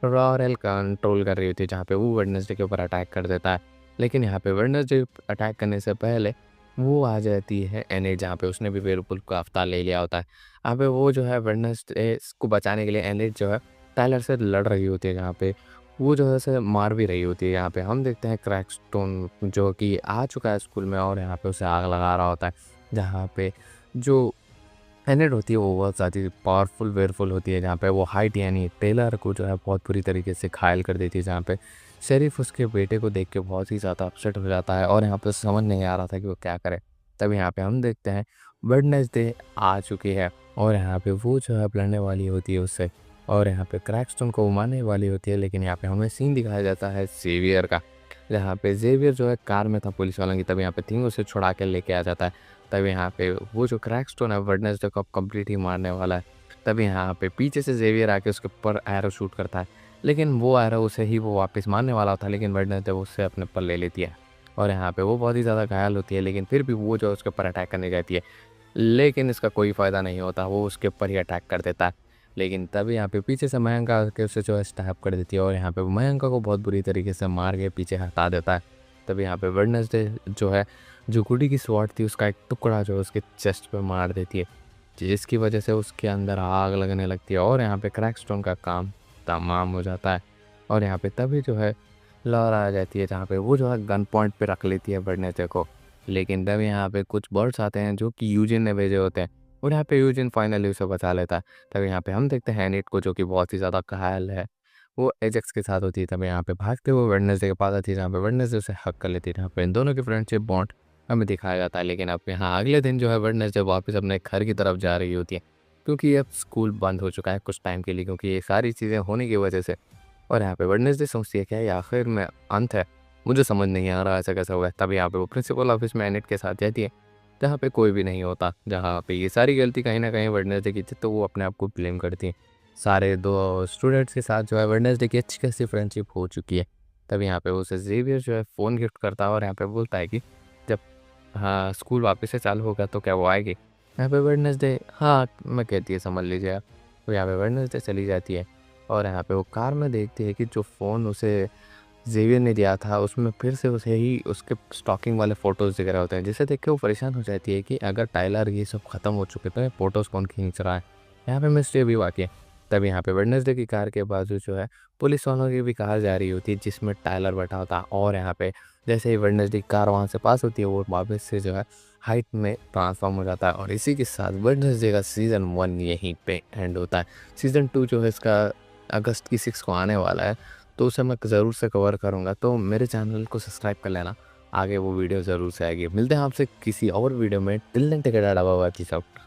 लॉरेल कंट्रोल कर रही होती है, जहाँ पे वो वेडनेसडे के ऊपर अटैक कर देता है। लेकिन यहाँ पे वेडनेसडे अटैक करने से पहले वो आ जाती है एनिट, जहाँ पे उसने भी वेयरवुल्फ का अवतार ले लिया होता है। यहाँ पे वो जो है वेडनेसडे को बचाने के लिए एनिट जो है टायलर से लड़ रही होती है, जहाँ पे वो जो है उसे मार भी रही होती है। यहाँ पे हम देखते हैं क्रैकस्टोन जो कि आ चुका है स्कूल में और यहाँ पे उसे आग लगा रहा होता है, जहाँ पे जो एनिड होती है वो बहुत ज़्यादा पावरफुल वेयरफुल होती है, जहाँ पे वो हाइट यानी टेलर को जो है बहुत बुरी तरीके से घायल कर देती है, जहाँ पे शेरिफ उसके बेटे को देख के बहुत ही ज़्यादा अपसेट हो जाता है और यहाँ पे समझ नहीं आ रहा था कि वो क्या करे। तब यहाँ पे हम देखते हैं वेडनेसडे आ चुकी है और यहाँ पे वो जो है लड़ने वाली होती है उससे, और यहाँ पे क्रैकस्टोन को मारने वाली होती है। लेकिन यहाँ पे हमें सीन दिखाया जाता है जेवियर का, जहाँ पे जेवियर जो है कार में था पुलिस वालों की, तब यहाँ पे थिंग उसे छुड़ा के लेके आ जाता है। तब यहाँ पे वो जो क्रैकस्टोन है वेडनेसडे को अब कंप्लीट ही मारने वाला है। तब यहाँ पे पीछे से जेवियर आके उसके ऊपर एरो शूट करता है, लेकिन वो एरो उसे ही वो वापस मारने वाला था, लेकिन वेडनेसडे उससे अपने ऊपर ले लेती है और यहाँ पे वो बहुत ही ज़्यादा घायल होती है। लेकिन फिर भी वो जो है उसके ऊपर अटैक करने जाती है, लेकिन इसका कोई फ़ायदा नहीं होता, वो उसके ऊपर ही अटैक कर देता है। लेकिन तब यहाँ पे पीछे से मयंक आके उसे जो है स्टैप कर देती है और यहाँ पे वो मयंक को बहुत बुरी तरीके से मार के पीछे हटा देता है। तब यहाँ पे वेडनेसडे जो है, जो गुडी की स्वॉर्ड थी उसका एक टुकड़ा जो है उसके चेस्ट पे मार देती है, जिसकी वजह से उसके अंदर आग लगने लगती है और यहाँ पे क्रैकस्टोन का काम तमाम हो जाता है। और यहाँ पे तभी जो है लॉरा आ जाती है, जहाँ पे वो जो है गन पॉइंट पे रख लेती है वेडनेसडे को। लेकिन तब यहाँ पे कुछ बर्ड्स आते हैं जो कि यूजिन ने भेजे होते हैं और यहाँ पे यूजिन फाइनली उसे बचा लेता है। तब यहाँ पे हम देखते हैं एनिट को जो कि बहुत ही ज़्यादा घायल है, वो एजेक्स के साथ होती है। तब यहाँ पे भागते हुए वेडनेसडे के पास आती है, जहाँ पे वेडनेसडे उसे हक कर लेती है, जहाँ पे इन दोनों की फ्रेंडशिप बॉन्ड हमें दिखाया जाता है। लेकिन अब यहाँ अगले दिन जो है वेडनेसडे वापस अपने घर की तरफ जा रही होती है, क्योंकि अब स्कूल बंद हो चुका है कुछ टाइम के लिए, क्योंकि ये सारी चीज़ें होने की वजह से। और यहाँ पे वेडनेसडे सोचती है क्या ये आखिर में अंत है, मुझे समझ नहीं आ रहा ऐसा कैसा हुआ है। तब यहाँ पे वो प्रिंसिपल ऑफिस में एनिट के साथ जाती है, जहाँ पे कोई भी नहीं होता, जहाँ पे ये सारी गलती कहीं ना कहीं वेडनेसडे की थी, तो वो अपने आप को ब्लेम करती है। सारे दो स्टूडेंट्स के साथ जो है वेडनेसडे की अच्छी खासी फ्रेंडशिप हो चुकी है। तब यहाँ पे उसे जेवियर जो है फ़ोन गिफ्ट करता है और यहाँ पे बोलता है कि जब हाँ स्कूल वापस से चालू होगा तो क्या वो आएगी। यहाँ पे वेडनेसडे हाँ मैं कहती है समझ लीजिए आप। तो यहाँ पे वेडनेसडे चली जाती है और यहाँ पे वो कार में देखती है कि जो फ़ोन उसे ज़ेवियर ने दिया था उसमें फिर से उसे ही उसके स्टॉकिंग वाले फ़ोटोज़ दिख रहे होते हैं, जिसे देख के वो परेशान हो जाती है कि अगर टाइलर ये सब ख़त्म हो चुके तो ये फ़ोटोज़ कौन खींच रहा है। यहाँ पे मिस्ट्री भी वाक़ई है। तब यहाँ पे वेडनेसडे की कार के बाजू जो है पुलिस वालों की भी कार जा रही होती है, जिसमें टाइलर बैठा होता है और यहाँ पे जैसे ही वेडनेसडे की कार वहाँ से पास होती है वो वापस से जो है हाइट में ट्रांसफ़ॉर्म हो जाता है। और इसी के साथ वेडनेसडे का सीज़न 1 यहीं पे एंड होता है। सीज़न 2 जो है इसका अगस्त की 6 को आने वाला है, तो उसे मैं ज़रूर से कवर करूँगा, तो मेरे चैनल को सब्सक्राइब कर लेना, आगे वो वीडियो ज़रूर से आएगी। मिलते हैं आपसे किसी और वीडियो में, till then take care, bye bye, peace out.